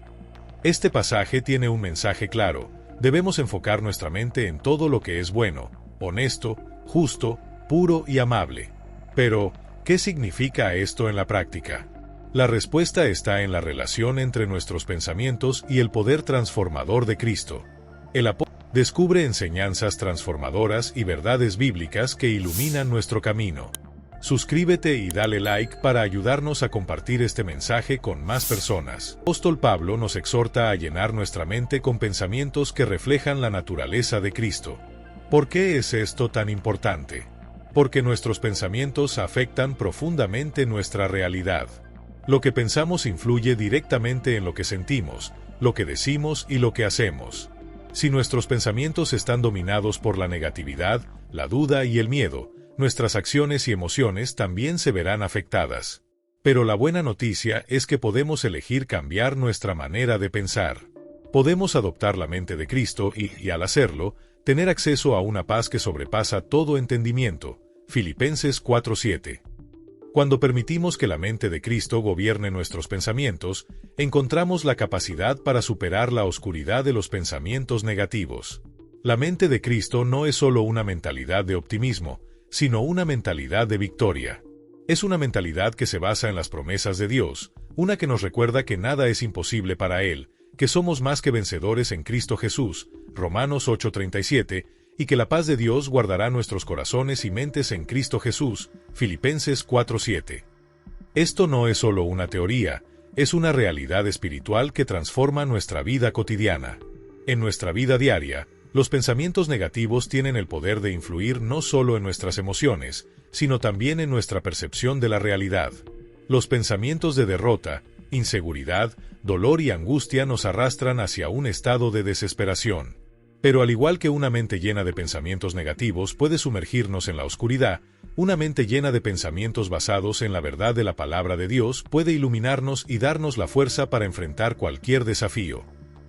Este pasaje tiene un mensaje claro. Debemos enfocar nuestra mente en todo lo que es bueno, honesto, justo, puro y amable. Pero, ¿qué significa esto en la práctica? La respuesta está en la relación entre nuestros pensamientos y el poder transformador de Cristo. El apóstol descubre enseñanzas transformadoras y verdades bíblicas que iluminan nuestro camino. Suscríbete y dale like para ayudarnos a compartir este mensaje con más personas. El apóstol Pablo nos exhorta a llenar nuestra mente con pensamientos que reflejan la naturaleza de Cristo. ¿Por qué es esto tan importante? Porque nuestros pensamientos afectan profundamente nuestra realidad. Lo que pensamos influye directamente en lo que sentimos, lo que decimos y lo que hacemos. Si nuestros pensamientos están dominados por la negatividad, la duda y el miedo, nuestras acciones y emociones también se verán afectadas. Pero la buena noticia es que podemos elegir cambiar nuestra manera de pensar. Podemos adoptar la mente de Cristo y al hacerlo, tener acceso a una paz que sobrepasa todo entendimiento. Filipenses 4:7. Cuando permitimos que la mente de Cristo gobierne nuestros pensamientos, encontramos la capacidad para superar la oscuridad de los pensamientos negativos. La mente de Cristo no es solo una mentalidad de optimismo, sino una mentalidad de victoria. Es una mentalidad que se basa en las promesas de Dios, una que nos recuerda que nada es imposible para Él, que somos más que vencedores en Cristo Jesús, Romanos 8:37, y que la paz de Dios guardará nuestros corazones y mentes en Cristo Jesús, Filipenses 4:7. Esto no es solo una teoría, es una realidad espiritual que transforma nuestra vida cotidiana. En nuestra vida diaria, los pensamientos negativos tienen el poder de influir no solo en nuestras emociones, sino también en nuestra percepción de la realidad. Los pensamientos de derrota, inseguridad, dolor y angustia nos arrastran hacia un estado de desesperación. Pero al igual que una mente llena de pensamientos negativos puede sumergirnos en la oscuridad, una mente llena de pensamientos basados en la verdad de la palabra de Dios puede iluminarnos y darnos la fuerza para enfrentar cualquier desafío.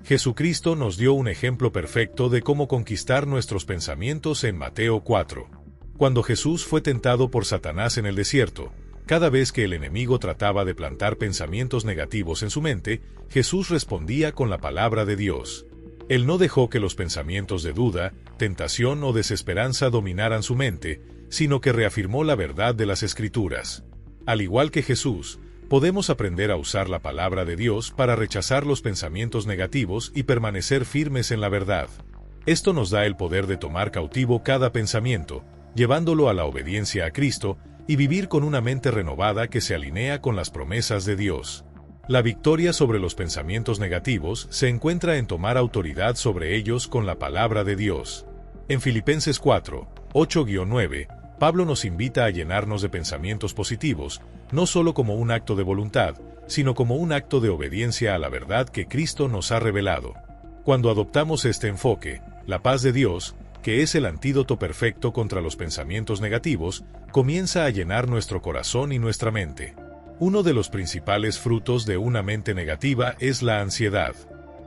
Jesucristo nos dio un ejemplo perfecto de cómo conquistar nuestros pensamientos en Mateo 4. Cuando Jesús fue tentado por Satanás en el desierto, cada vez que el enemigo trataba de plantar pensamientos negativos en su mente, Jesús respondía con la palabra de Dios. Él no dejó que los pensamientos de duda, tentación o desesperanza dominaran su mente, sino que reafirmó la verdad de las Escrituras. Al igual que Jesús, podemos aprender a usar la palabra de Dios para rechazar los pensamientos negativos y permanecer firmes en la verdad. Esto nos da el poder de tomar cautivo cada pensamiento, llevándolo a la obediencia a Cristo y vivir con una mente renovada que se alinea con las promesas de Dios. La victoria sobre los pensamientos negativos se encuentra en tomar autoridad sobre ellos con la palabra de Dios. En Filipenses 4, 8-9, Pablo nos invita a llenarnos de pensamientos positivos, no solo como un acto de voluntad, sino como un acto de obediencia a la verdad que Cristo nos ha revelado. Cuando adoptamos este enfoque, la paz de Dios, que es el antídoto perfecto contra los pensamientos negativos, comienza a llenar nuestro corazón y nuestra mente. Uno de los principales frutos de una mente negativa es la ansiedad.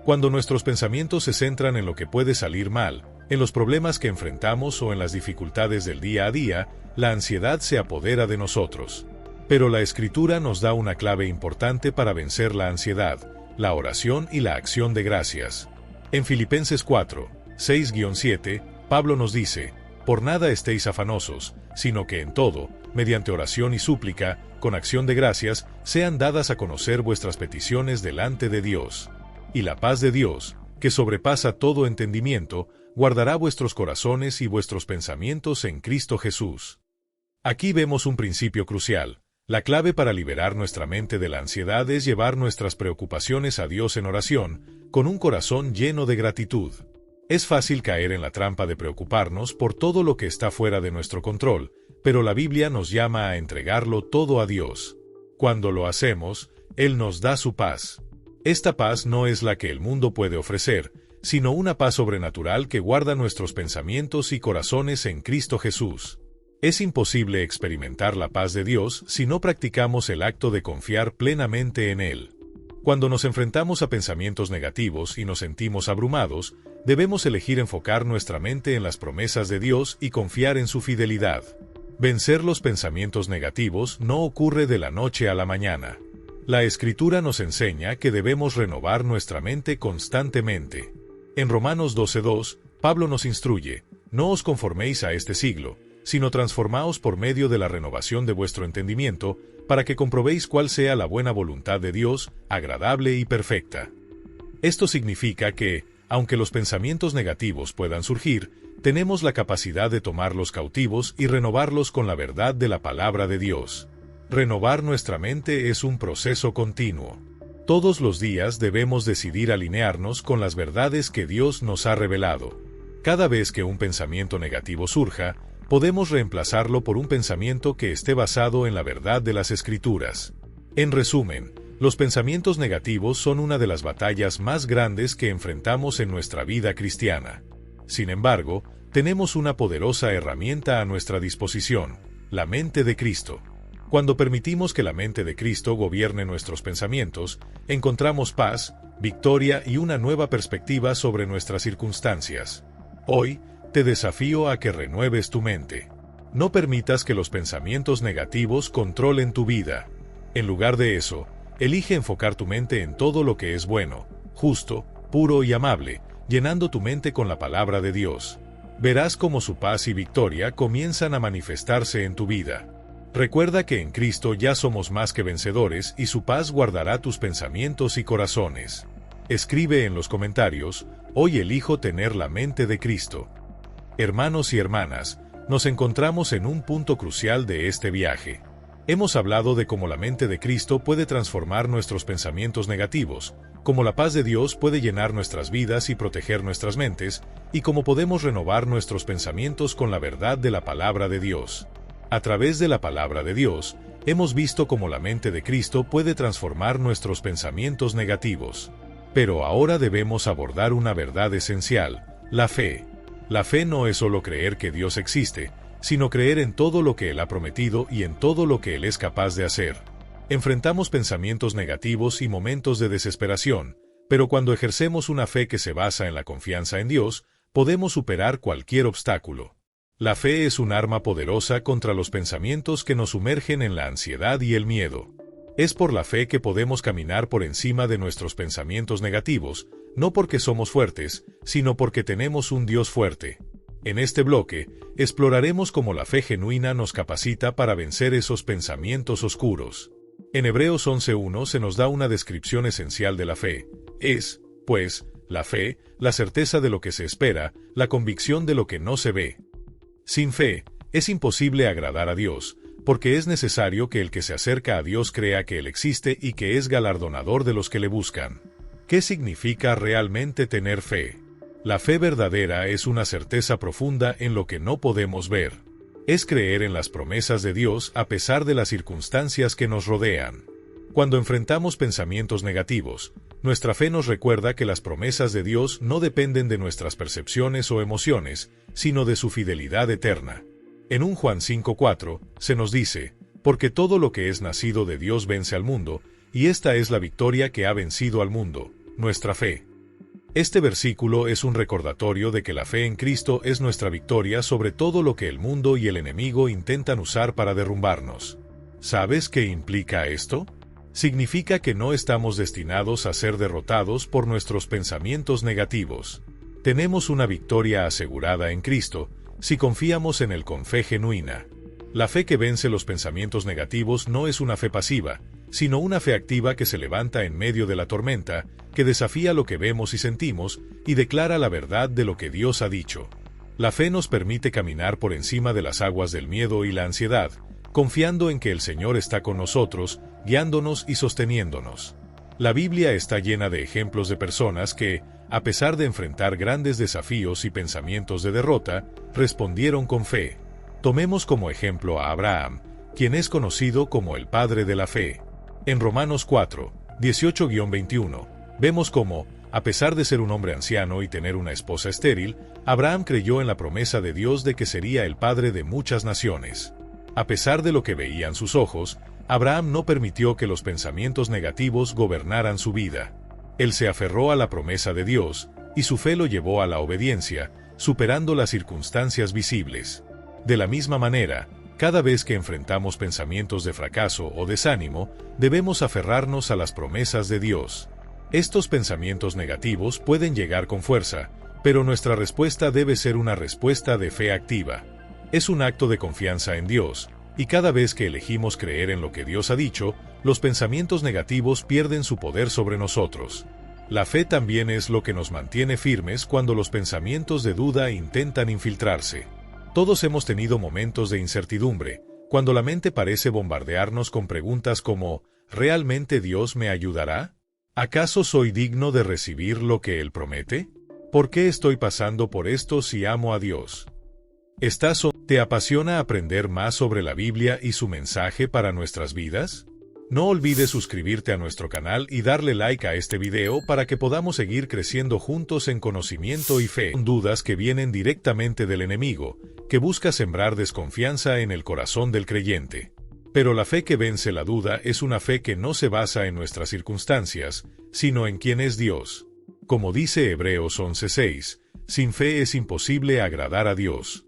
Cuando nuestros pensamientos se centran en lo que puede salir mal, en los problemas que enfrentamos o en las dificultades del día a día, la ansiedad se apodera de nosotros. Pero la Escritura nos da una clave importante para vencer la ansiedad: la oración y la acción de gracias. En Filipenses 4, 6-7, Pablo nos dice: «Por nada estéis afanosos, sino que en todo, mediante oración y súplica, con acción de gracias, sean dadas a conocer vuestras peticiones delante de Dios. Y la paz de Dios, que sobrepasa todo entendimiento, guardará vuestros corazones y vuestros pensamientos en Cristo Jesús». Aquí vemos un principio crucial. La clave para liberar nuestra mente de la ansiedad es llevar nuestras preocupaciones a Dios en oración, con un corazón lleno de gratitud. Es fácil caer en la trampa de preocuparnos por todo lo que está fuera de nuestro control, pero la Biblia nos llama a entregarlo todo a Dios. Cuando lo hacemos, Él nos da su paz. Esta paz no es la que el mundo puede ofrecer, sino una paz sobrenatural que guarda nuestros pensamientos y corazones en Cristo Jesús. Es imposible experimentar la paz de Dios si no practicamos el acto de confiar plenamente en Él. Cuando nos enfrentamos a pensamientos negativos y nos sentimos abrumados, debemos elegir enfocar nuestra mente en las promesas de Dios y confiar en su fidelidad. Vencer los pensamientos negativos no ocurre de la noche a la mañana. La Escritura nos enseña que debemos renovar nuestra mente constantemente. En Romanos 12:2, Pablo nos instruye: no os conforméis a este siglo, sino transformaos por medio de la renovación de vuestro entendimiento, para que comprobéis cuál sea la buena voluntad de Dios, agradable y perfecta. Esto significa que, aunque los pensamientos negativos puedan surgir, tenemos la capacidad de tomarlos cautivos y renovarlos con la verdad de la palabra de Dios. Renovar nuestra mente es un proceso continuo. Todos los días debemos decidir alinearnos con las verdades que Dios nos ha revelado. Cada vez que un pensamiento negativo surja, podemos reemplazarlo por un pensamiento que esté basado en la verdad de las Escrituras. En resumen, los pensamientos negativos son una de las batallas más grandes que enfrentamos en nuestra vida cristiana. Sin embargo, tenemos una poderosa herramienta a nuestra disposición: la mente de Cristo. Cuando permitimos que la mente de Cristo gobierne nuestros pensamientos, encontramos paz, victoria y una nueva perspectiva sobre nuestras circunstancias. Hoy, te desafío a que renueves tu mente. No permitas que los pensamientos negativos controlen tu vida. En lugar de eso, elige enfocar tu mente en todo lo que es bueno, justo, puro y amable, llenando tu mente con la palabra de Dios. Verás cómo su paz y victoria comienzan a manifestarse en tu vida. Recuerda que en Cristo ya somos más que vencedores y su paz guardará tus pensamientos y corazones. Escribe en los comentarios: hoy elijo tener la mente de Cristo. Hermanos y hermanas, nos encontramos en un punto crucial de este viaje. Hemos hablado de cómo la mente de Cristo puede transformar nuestros pensamientos negativos, cómo la paz de Dios puede llenar nuestras vidas y proteger nuestras mentes, y cómo podemos renovar nuestros pensamientos con la verdad de la palabra de Dios. A través de la palabra de Dios, hemos visto cómo la mente de Cristo puede transformar nuestros pensamientos negativos. Pero ahora debemos abordar una verdad esencial: la fe. La fe no es solo creer que Dios existe, sino creer en todo lo que Él ha prometido y en todo lo que Él es capaz de hacer. Enfrentamos pensamientos negativos y momentos de desesperación, pero cuando ejercemos una fe que se basa en la confianza en Dios, podemos superar cualquier obstáculo. La fe es un arma poderosa contra los pensamientos que nos sumergen en la ansiedad y el miedo. Es por la fe que podemos caminar por encima de nuestros pensamientos negativos, no porque somos fuertes, sino porque tenemos un Dios fuerte. En este bloque, exploraremos cómo la fe genuina nos capacita para vencer esos pensamientos oscuros. En Hebreos 11:1 se nos da una descripción esencial de la fe. Es, pues, la fe, la certeza de lo que se espera, la convicción de lo que no se ve. Sin fe, es imposible agradar a Dios, porque es necesario que el que se acerca a Dios crea que Él existe y que es galardonador de los que le buscan. ¿Qué significa realmente tener fe? La fe verdadera es una certeza profunda en lo que no podemos ver. Es creer en las promesas de Dios a pesar de las circunstancias que nos rodean. Cuando enfrentamos pensamientos negativos, nuestra fe nos recuerda que las promesas de Dios no dependen de nuestras percepciones o emociones, sino de su fidelidad eterna. En 1 Juan 5:4 se nos dice: porque todo lo que es nacido de Dios vence al mundo, y esta es la victoria que ha vencido al mundo, nuestra fe. Este versículo es un recordatorio de que la fe en Cristo es nuestra victoria sobre todo lo que el mundo y el enemigo intentan usar para derrumbarnos. ¿Sabes qué implica esto? Significa que no estamos destinados a ser derrotados por nuestros pensamientos negativos. Tenemos una victoria asegurada en Cristo, si confiamos en Él con fe genuina. La fe que vence los pensamientos negativos no es una fe pasiva, sino una fe activa que se levanta en medio de la tormenta, que desafía lo que vemos y sentimos, y declara la verdad de lo que Dios ha dicho. La fe nos permite caminar por encima de las aguas del miedo y la ansiedad, confiando en que el Señor está con nosotros, guiándonos y sosteniéndonos. La Biblia está llena de ejemplos de personas que, a pesar de enfrentar grandes desafíos y pensamientos de derrota, respondieron con fe. Tomemos como ejemplo a Abraham, quien es conocido como el padre de la fe. En Romanos 4, 18-21, vemos cómo, A pesar de ser un hombre anciano y tener una esposa estéril, Abraham creyó en la promesa de Dios de que sería el padre de muchas naciones. A pesar de lo que veían sus ojos, Abraham no permitió que los pensamientos negativos gobernaran su vida. Él se aferró a la promesa de Dios, y su fe lo llevó a la obediencia, superando las circunstancias visibles. De la misma manera, cada vez que enfrentamos pensamientos de fracaso o desánimo, debemos aferrarnos a las promesas de Dios. Estos pensamientos negativos pueden llegar con fuerza, pero nuestra respuesta debe ser una respuesta de fe activa. Es un acto de confianza en Dios, y cada vez que elegimos creer en lo que Dios ha dicho, los pensamientos negativos pierden su poder sobre nosotros. La fe también es lo que nos mantiene firmes cuando los pensamientos de duda intentan infiltrarse. Todos hemos tenido momentos de incertidumbre, cuando la mente parece bombardearnos con preguntas como ¿realmente Dios me ayudará? ¿Acaso soy digno de recibir lo que Él promete? ¿Por qué estoy pasando por esto si amo a Dios? ¿Te apasiona aprender más sobre la Biblia y su mensaje para nuestras vidas? No olvides suscribirte a nuestro canal y darle like a este video para que podamos seguir creciendo juntos en conocimiento y fe. Son dudas que vienen directamente del enemigo, que busca sembrar desconfianza en el corazón del creyente. Pero la fe que vence la duda es una fe que no se basa en nuestras circunstancias, sino en quién es Dios. Como dice Hebreos 11:6, sin fe es imposible agradar a Dios.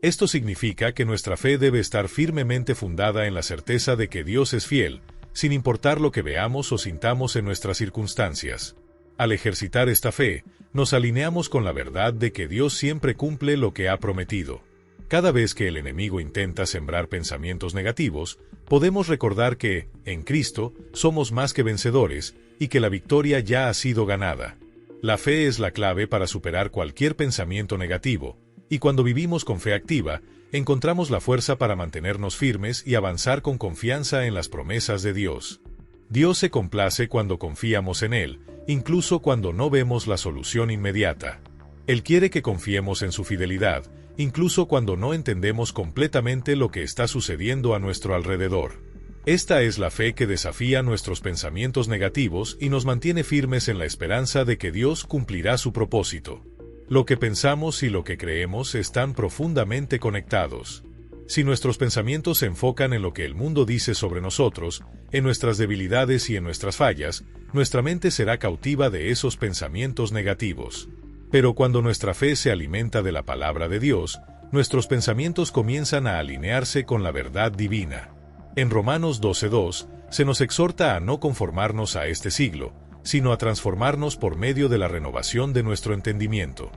Esto significa que nuestra fe debe estar firmemente fundada en la certeza de que Dios es fiel, sin importar lo que veamos o sintamos en nuestras circunstancias. Al ejercitar esta fe, nos alineamos con la verdad de que Dios siempre cumple lo que ha prometido. Cada vez que el enemigo intenta sembrar pensamientos negativos, podemos recordar que, en Cristo, somos más que vencedores, y que la victoria ya ha sido ganada. La fe es la clave para superar cualquier pensamiento negativo, y cuando vivimos con fe activa, encontramos la fuerza para mantenernos firmes y avanzar con confianza en las promesas de Dios. Dios se complace cuando confiamos en Él, incluso cuando no vemos la solución inmediata. Él quiere que confiemos en su fidelidad, incluso cuando no entendemos completamente lo que está sucediendo a nuestro alrededor. Esta es la fe que desafía nuestros pensamientos negativos y nos mantiene firmes en la esperanza de que Dios cumplirá su propósito. Lo que pensamos y lo que creemos están profundamente conectados. Si nuestros pensamientos se enfocan en lo que el mundo dice sobre nosotros, en nuestras debilidades y en nuestras fallas, nuestra mente será cautiva de esos pensamientos negativos. Pero cuando nuestra fe se alimenta de la palabra de Dios, nuestros pensamientos comienzan a alinearse con la verdad divina. En Romanos 12:2, se nos exhorta a no conformarnos a este siglo, sino a transformarnos por medio de la renovación de nuestro entendimiento.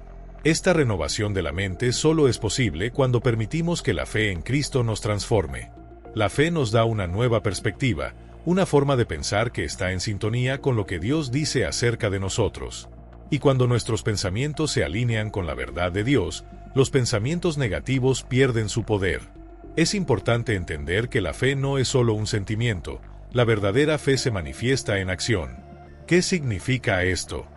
Esta renovación de la mente solo es posible cuando permitimos que la fe en Cristo nos transforme. La fe nos da una nueva perspectiva, una forma de pensar que está en sintonía con lo que Dios dice acerca de nosotros. Y cuando nuestros pensamientos se alinean con la verdad de Dios, los pensamientos negativos pierden su poder. Es importante entender que la fe no es solo un sentimiento, la verdadera fe se manifiesta en acción. ¿Qué significa esto?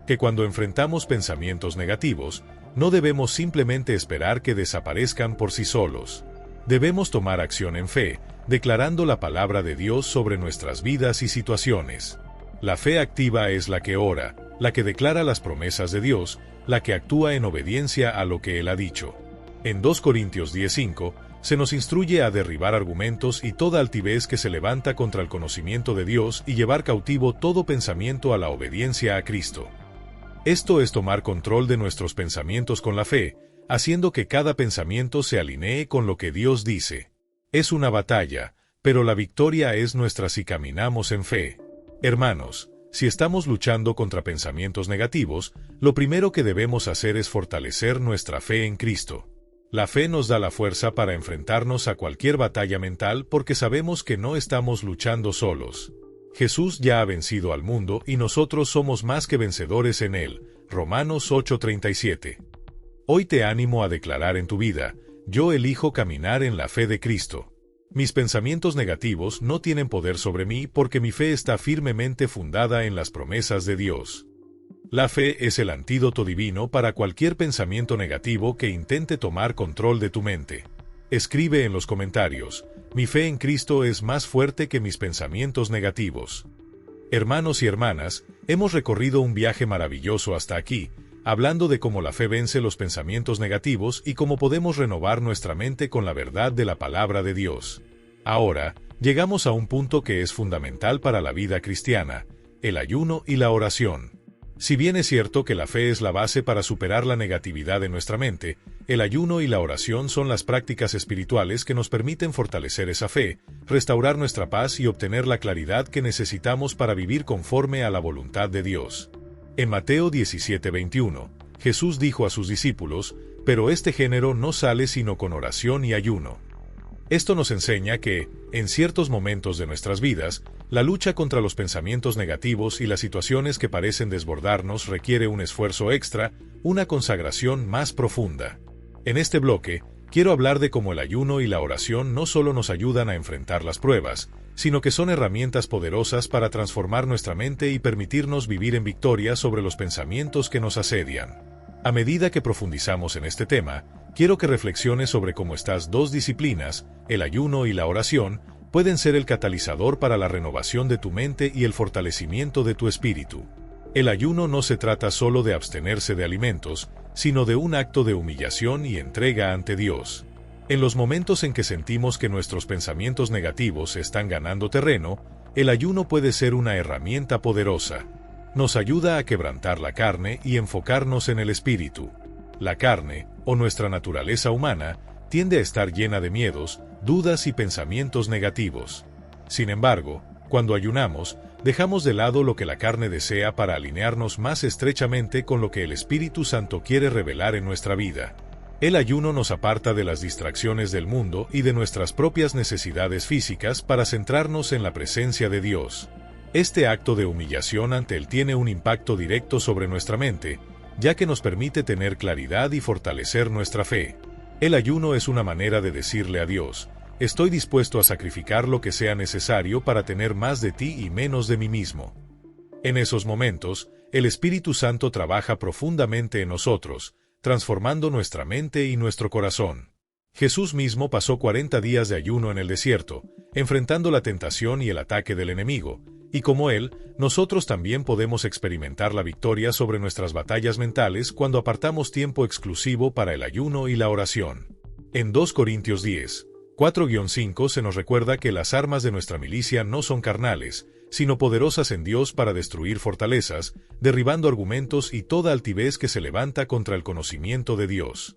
Que cuando enfrentamos pensamientos negativos, no debemos simplemente esperar que desaparezcan por sí solos. Debemos tomar acción en fe, declarando la palabra de Dios sobre nuestras vidas y situaciones. La fe activa es la que ora, la que declara las promesas de Dios, la que actúa en obediencia a lo que Él ha dicho. En 2 Corintios 10:5, se nos instruye a derribar argumentos y toda altivez que se levanta contra el conocimiento de Dios y llevar cautivo todo pensamiento a la obediencia a Cristo. Esto es tomar control de nuestros pensamientos con la fe, haciendo que cada pensamiento se alinee con lo que Dios dice. Es una batalla, pero la victoria es nuestra si caminamos en fe. Hermanos, si estamos luchando contra pensamientos negativos, lo primero que debemos hacer es fortalecer nuestra fe en Cristo. La fe nos da la fuerza para enfrentarnos a cualquier batalla mental porque sabemos que no estamos luchando solos. Jesús ya ha vencido al mundo y nosotros somos más que vencedores en Él. Romanos 8:37. Hoy te animo a declarar en tu vida: yo elijo caminar en la fe de Cristo. Mis pensamientos negativos no tienen poder sobre mí porque mi fe está firmemente fundada en las promesas de Dios. La fe es el antídoto divino para cualquier pensamiento negativo que intente tomar control de tu mente. Escribe en los comentarios: mi fe en Cristo es más fuerte que mis pensamientos negativos. Hermanos y hermanas, Hemos recorrido un viaje maravilloso hasta aquí, hablando de cómo la fe vence los pensamientos negativos y cómo podemos renovar nuestra mente con la verdad de la palabra de Dios. Ahora, llegamos a un punto que es fundamental para la vida cristiana: el ayuno y la oración. Si bien es cierto que la fe es la base para superar la negatividad de nuestra mente, el ayuno y la oración son las prácticas espirituales que nos permiten fortalecer esa fe, restaurar nuestra paz y obtener la claridad que necesitamos para vivir conforme a la voluntad de Dios. En Mateo 17:21, Jesús dijo a sus discípulos: «Pero este género no sale sino con oración y ayuno». Esto nos enseña que, en ciertos momentos de nuestras vidas, la lucha contra los pensamientos negativos y las situaciones que parecen desbordarnos requiere un esfuerzo extra, una consagración más profunda. En este bloque, quiero hablar de cómo el ayuno y la oración no solo nos ayudan a enfrentar las pruebas, sino que son herramientas poderosas para transformar nuestra mente y permitirnos vivir en victoria sobre los pensamientos que nos asedian. A medida que profundizamos en este tema, quiero que reflexiones sobre cómo estas dos disciplinas, el ayuno y la oración, pueden ser el catalizador para la renovación de tu mente y el fortalecimiento de tu espíritu. El ayuno no se trata solo de abstenerse de alimentos, sino de un acto de humillación y entrega ante Dios. En los momentos en que sentimos que nuestros pensamientos negativos están ganando terreno, el ayuno puede ser una herramienta poderosa. Nos ayuda a quebrantar la carne y enfocarnos en el espíritu. La carne, o nuestra naturaleza humana, tiende a estar llena de miedos, dudas y pensamientos negativos. Sin embargo, cuando ayunamos, dejamos de lado lo que la carne desea para alinearnos más estrechamente con lo que el Espíritu Santo quiere revelar en nuestra vida. El ayuno nos aparta de las distracciones del mundo y de nuestras propias necesidades físicas para centrarnos en la presencia de Dios. Este acto de humillación ante Él tiene un impacto directo sobre nuestra mente, ya que nos permite tener claridad y fortalecer nuestra fe. El ayuno es una manera de decirle a Dios: «Estoy dispuesto a sacrificar lo que sea necesario para tener más de ti y menos de mí mismo». En esos momentos, el Espíritu Santo trabaja profundamente en nosotros, transformando nuestra mente y nuestro corazón. Jesús mismo pasó 40 días de ayuno en el desierto, enfrentando la tentación y el ataque del enemigo, y como Él, nosotros también podemos experimentar la victoria sobre nuestras batallas mentales cuando apartamos tiempo exclusivo para el ayuno y la oración. En 2 Corintios 10, 4-5 se nos recuerda que las armas de nuestra milicia no son carnales, sino poderosas en Dios para destruir fortalezas, derribando argumentos y toda altivez que se levanta contra el conocimiento de Dios.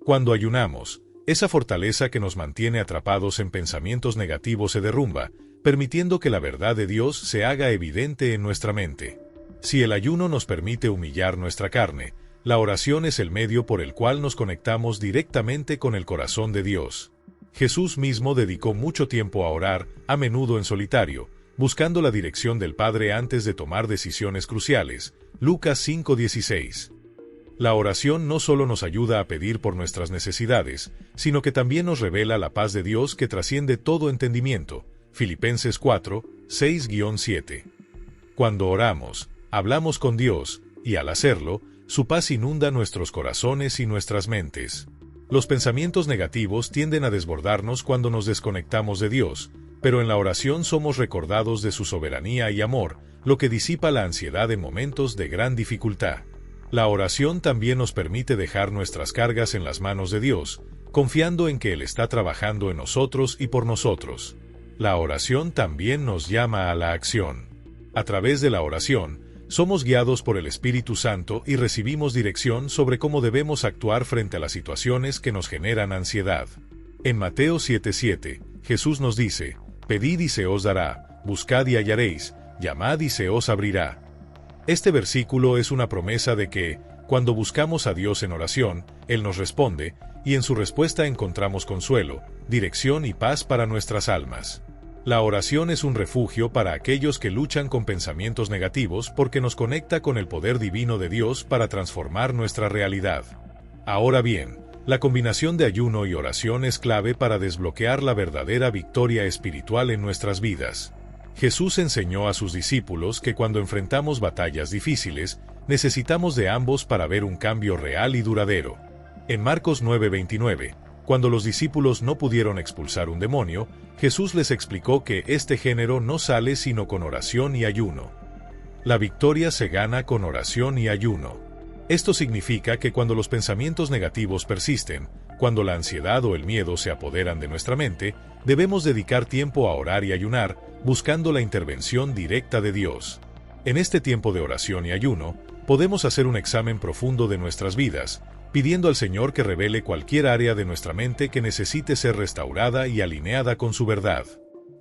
Cuando ayunamos, esa fortaleza que nos mantiene atrapados en pensamientos negativos se derrumba, permitiendo que la verdad de Dios se haga evidente en nuestra mente. Si el ayuno nos permite humillar nuestra carne, la oración es el medio por el cual nos conectamos directamente con el corazón de Dios. Jesús mismo dedicó mucho tiempo a orar, a menudo en solitario, buscando la dirección del Padre antes de tomar decisiones cruciales. Lucas 5:16. La oración no solo nos ayuda a pedir por nuestras necesidades, sino que también nos revela la paz de Dios que trasciende todo entendimiento. Filipenses 4:6-7. Cuando oramos, hablamos con Dios, y al hacerlo, su paz inunda nuestros corazones y nuestras mentes. Los pensamientos negativos tienden a desbordarnos cuando nos desconectamos de Dios, pero en la oración somos recordados de su soberanía y amor, lo que disipa la ansiedad en momentos de gran dificultad. La oración también nos permite dejar nuestras cargas en las manos de Dios, confiando en que Él está trabajando en nosotros y por nosotros. La oración también nos llama a la acción. A través de la oración, somos guiados por el Espíritu Santo y recibimos dirección sobre cómo debemos actuar frente a las situaciones que nos generan ansiedad. En Mateo 7:7, Jesús nos dice: «Pedid y se os dará, buscad y hallaréis, llamad y se os abrirá». Este versículo es una promesa de que, cuando buscamos a Dios en oración, Él nos responde, y en su respuesta encontramos consuelo, dirección y paz para nuestras almas. La oración es un refugio para aquellos que luchan con pensamientos negativos porque nos conecta con el poder divino de Dios para transformar nuestra realidad. Ahora bien, la combinación de ayuno y oración es clave para desbloquear la verdadera victoria espiritual en nuestras vidas. Jesús enseñó a sus discípulos que cuando enfrentamos batallas difíciles, necesitamos de ambos para ver un cambio real y duradero. En Marcos 9:29, cuando los discípulos no pudieron expulsar un demonio, Jesús les explicó que este género no sale sino con oración y ayuno. La victoria se gana con oración y ayuno. Esto significa que cuando los pensamientos negativos persisten, cuando la ansiedad o el miedo se apoderan de nuestra mente, debemos dedicar tiempo a orar y ayunar, buscando la intervención directa de Dios. En este tiempo de oración y ayuno, podemos hacer un examen profundo de nuestras vidas, pidiendo al Señor que revele cualquier área de nuestra mente que necesite ser restaurada y alineada con su verdad.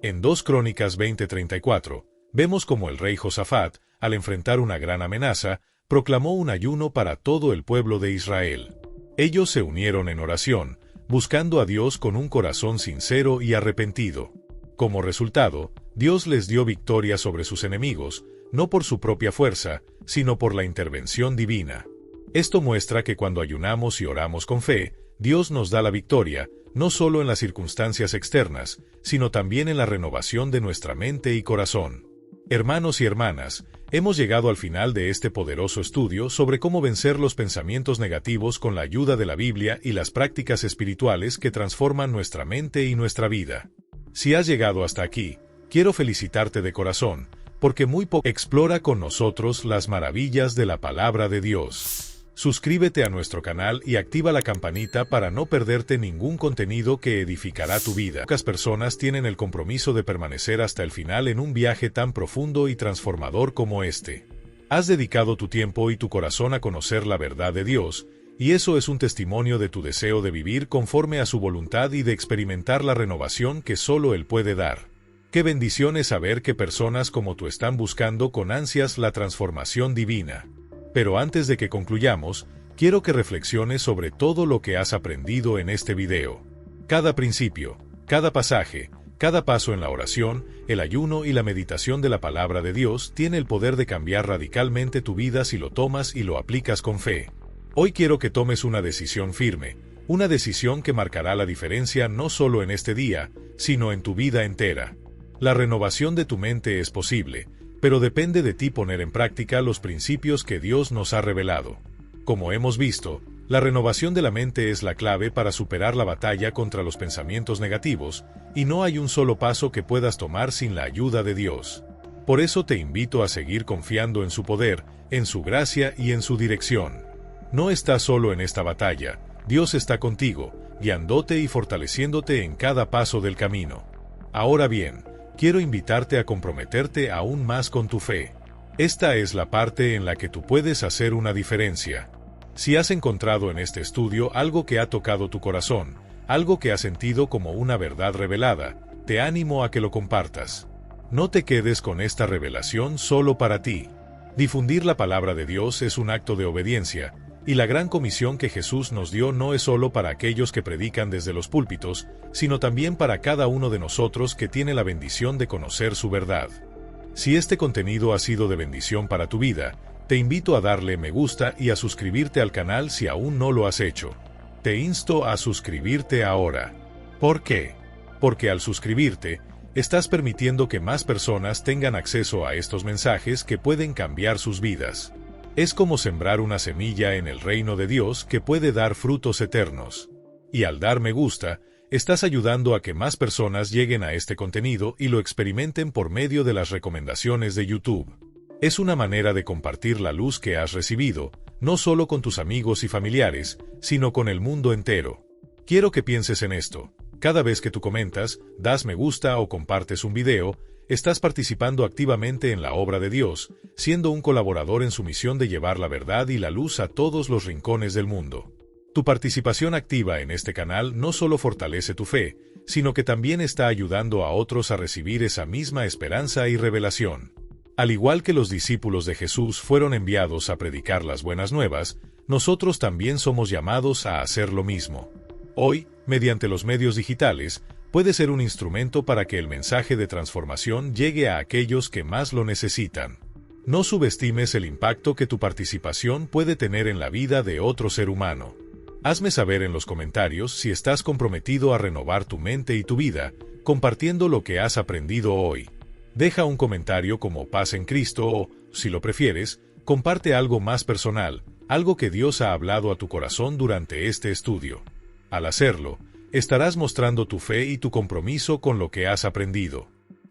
En 2 Crónicas 20:34, vemos cómo el rey Josafat, al enfrentar una gran amenaza, proclamó un ayuno para todo el pueblo de Israel. Ellos se unieron en oración, buscando a Dios con un corazón sincero y arrepentido. Como resultado, Dios les dio victoria sobre sus enemigos, no por su propia fuerza, sino por la intervención divina. Esto muestra que cuando ayunamos y oramos con fe, Dios nos da la victoria, no solo en las circunstancias externas, sino también en la renovación de nuestra mente y corazón. Hermanos y hermanas, hemos llegado al final de este poderoso estudio sobre cómo vencer los pensamientos negativos con la ayuda de la Biblia y las prácticas espirituales que transforman nuestra mente y nuestra vida. Si has llegado hasta aquí, quiero felicitarte de corazón, porque muy poco explora con nosotros las maravillas de la palabra de Dios. Suscríbete a nuestro canal y activa la campanita para no perderte ningún contenido que edificará tu vida. Pocas personas tienen el compromiso de permanecer hasta el final en un viaje tan profundo y transformador como este. Has dedicado tu tiempo y tu corazón a conocer la verdad de Dios, y eso es un testimonio de tu deseo de vivir conforme a su voluntad y de experimentar la renovación que solo Él puede dar. Qué bendición es saber que personas como tú están buscando con ansias la transformación divina. Pero antes de que concluyamos, quiero que reflexiones sobre todo lo que has aprendido en este video. Cada principio, cada pasaje, cada paso en la oración, el ayuno y la meditación de la palabra de Dios tiene el poder de cambiar radicalmente tu vida si lo tomas y lo aplicas con fe. Hoy quiero que tomes una decisión firme, una decisión que marcará la diferencia no solo en este día, sino en tu vida entera. La renovación de tu mente es posible, pero depende de ti poner en práctica los principios que Dios nos ha revelado. Como hemos visto, la renovación de la mente es la clave para superar la batalla contra los pensamientos negativos, y no hay un solo paso que puedas tomar sin la ayuda de Dios. Por eso te invito a seguir confiando en su poder, en su gracia y en su dirección. No estás solo en esta batalla, Dios está contigo, guiándote y fortaleciéndote en cada paso del camino. Ahora bien, quiero invitarte a comprometerte aún más con tu fe. Esta es la parte en la que tú puedes hacer una diferencia. Si has encontrado en este estudio algo que ha tocado tu corazón, algo que has sentido como una verdad revelada, te animo a que lo compartas. No te quedes con esta revelación solo para ti. Difundir la palabra de Dios es un acto de obediencia, y la gran comisión que Jesús nos dio no es solo para aquellos que predican desde los púlpitos, sino también para cada uno de nosotros que tiene la bendición de conocer su verdad. Si este contenido ha sido de bendición para tu vida, te invito a darle me gusta y a suscribirte al canal si aún no lo has hecho. Te insto a suscribirte ahora. ¿Por qué? Porque al suscribirte, estás permitiendo que más personas tengan acceso a estos mensajes que pueden cambiar sus vidas. Es como sembrar una semilla en el reino de Dios que puede dar frutos eternos. Y al dar me gusta, estás ayudando a que más personas lleguen a este contenido y lo experimenten por medio de las recomendaciones de YouTube. Es una manera de compartir la luz que has recibido, no solo con tus amigos y familiares, sino con el mundo entero. Quiero que pienses en esto. Cada vez que tú comentas, das me gusta o compartes un video, estás participando activamente en la obra de Dios, siendo un colaborador en su misión de llevar la verdad y la luz a todos los rincones del mundo. Tu participación activa en este canal no solo fortalece tu fe, sino que también está ayudando a otros a recibir esa misma esperanza y revelación. Al igual que los discípulos de Jesús fueron enviados a predicar las buenas nuevas, nosotros también somos llamados a hacer lo mismo. Hoy, mediante los medios digitales, puede ser un instrumento para que el mensaje de transformación llegue a aquellos que más lo necesitan. No subestimes el impacto que tu participación puede tener en la vida de otro ser humano. Hazme saber en los comentarios si estás comprometido a renovar tu mente y tu vida, compartiendo lo que has aprendido hoy. Deja un comentario como paz en Cristo o, si lo prefieres, comparte algo más personal, algo que Dios ha hablado a tu corazón durante este estudio. Al hacerlo, estarás mostrando tu fe y tu compromiso con lo que has aprendido.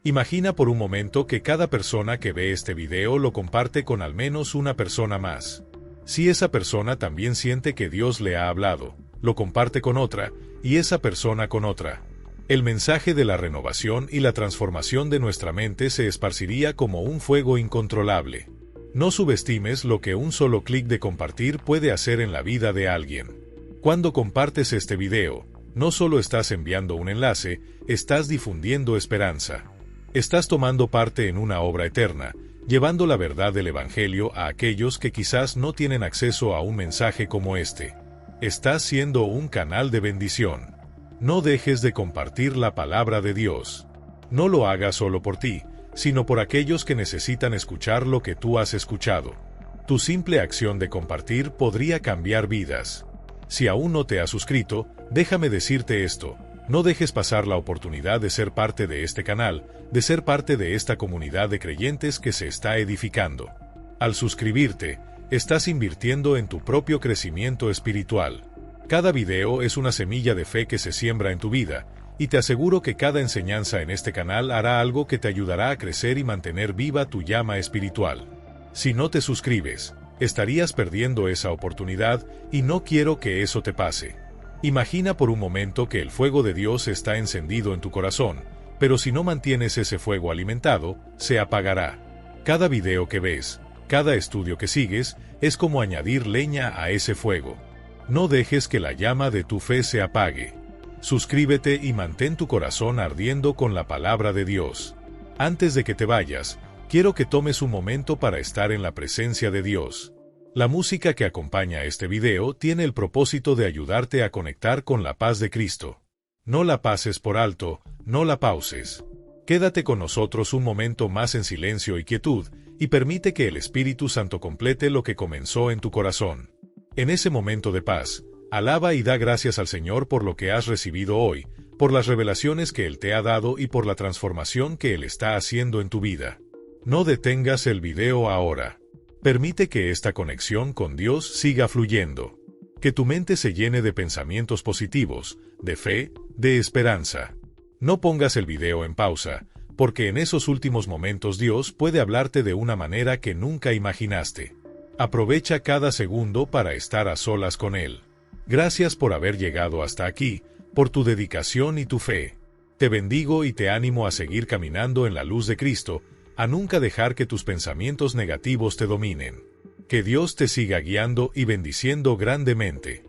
Imagina por un momento que cada persona que ve este video lo comparte con al menos una persona más. Si esa persona también siente que Dios le ha hablado, lo comparte con otra, y esa persona con otra. El mensaje de la renovación y la transformación de nuestra mente se esparciría como un fuego incontrolable. No subestimes lo que un solo clic de compartir puede hacer en la vida de alguien. Cuando compartes este video, no solo estás enviando un enlace, estás difundiendo esperanza. Estás tomando parte en una obra eterna, llevando la verdad del Evangelio a aquellos que quizás no tienen acceso a un mensaje como este. Estás siendo un canal de bendición. No dejes de compartir la palabra de Dios. No lo hagas solo por ti, sino por aquellos que necesitan escuchar lo que tú has escuchado. Tu simple acción de compartir podría cambiar vidas. Si aún no te has suscrito, déjame decirte esto. No dejes pasar la oportunidad de ser parte de este canal, de ser parte de esta comunidad de creyentes que se está edificando. Al suscribirte, estás invirtiendo en tu propio crecimiento espiritual. Cada video es una semilla de fe que se siembra en tu vida, y te aseguro que cada enseñanza en este canal hará algo que te ayudará a crecer y mantener viva tu llama espiritual. Si no te suscribes, estarías perdiendo esa oportunidad y no quiero que eso te pase. Imagina por un momento que el fuego de Dios está encendido en tu corazón, pero si no mantienes ese fuego alimentado, se apagará. Cada video que ves, cada estudio que sigues, es como añadir leña a ese fuego. No dejes que la llama de tu fe se apague. Suscríbete y mantén tu corazón ardiendo con la palabra de Dios. Antes de que te vayas, quiero que tomes un momento para estar en la presencia de Dios. La música que acompaña este video tiene el propósito de ayudarte a conectar con la paz de Cristo. No la pases por alto, no la pauses. Quédate con nosotros un momento más en silencio y quietud, y permite que el Espíritu Santo complete lo que comenzó en tu corazón. En ese momento de paz, alaba y da gracias al Señor por lo que has recibido hoy, por las revelaciones que Él te ha dado y por la transformación que Él está haciendo en tu vida. No detengas el video ahora. Permite que esta conexión con Dios siga fluyendo. Que tu mente se llene de pensamientos positivos, de fe, de esperanza. No pongas el video en pausa, porque en esos últimos momentos Dios puede hablarte de una manera que nunca imaginaste. Aprovecha cada segundo para estar a solas con Él. Gracias por haber llegado hasta aquí, por tu dedicación y tu fe. Te bendigo y te animo a seguir caminando en la luz de Cristo, a nunca dejar que tus pensamientos negativos te dominen. Que Dios te siga guiando y bendiciendo grandemente.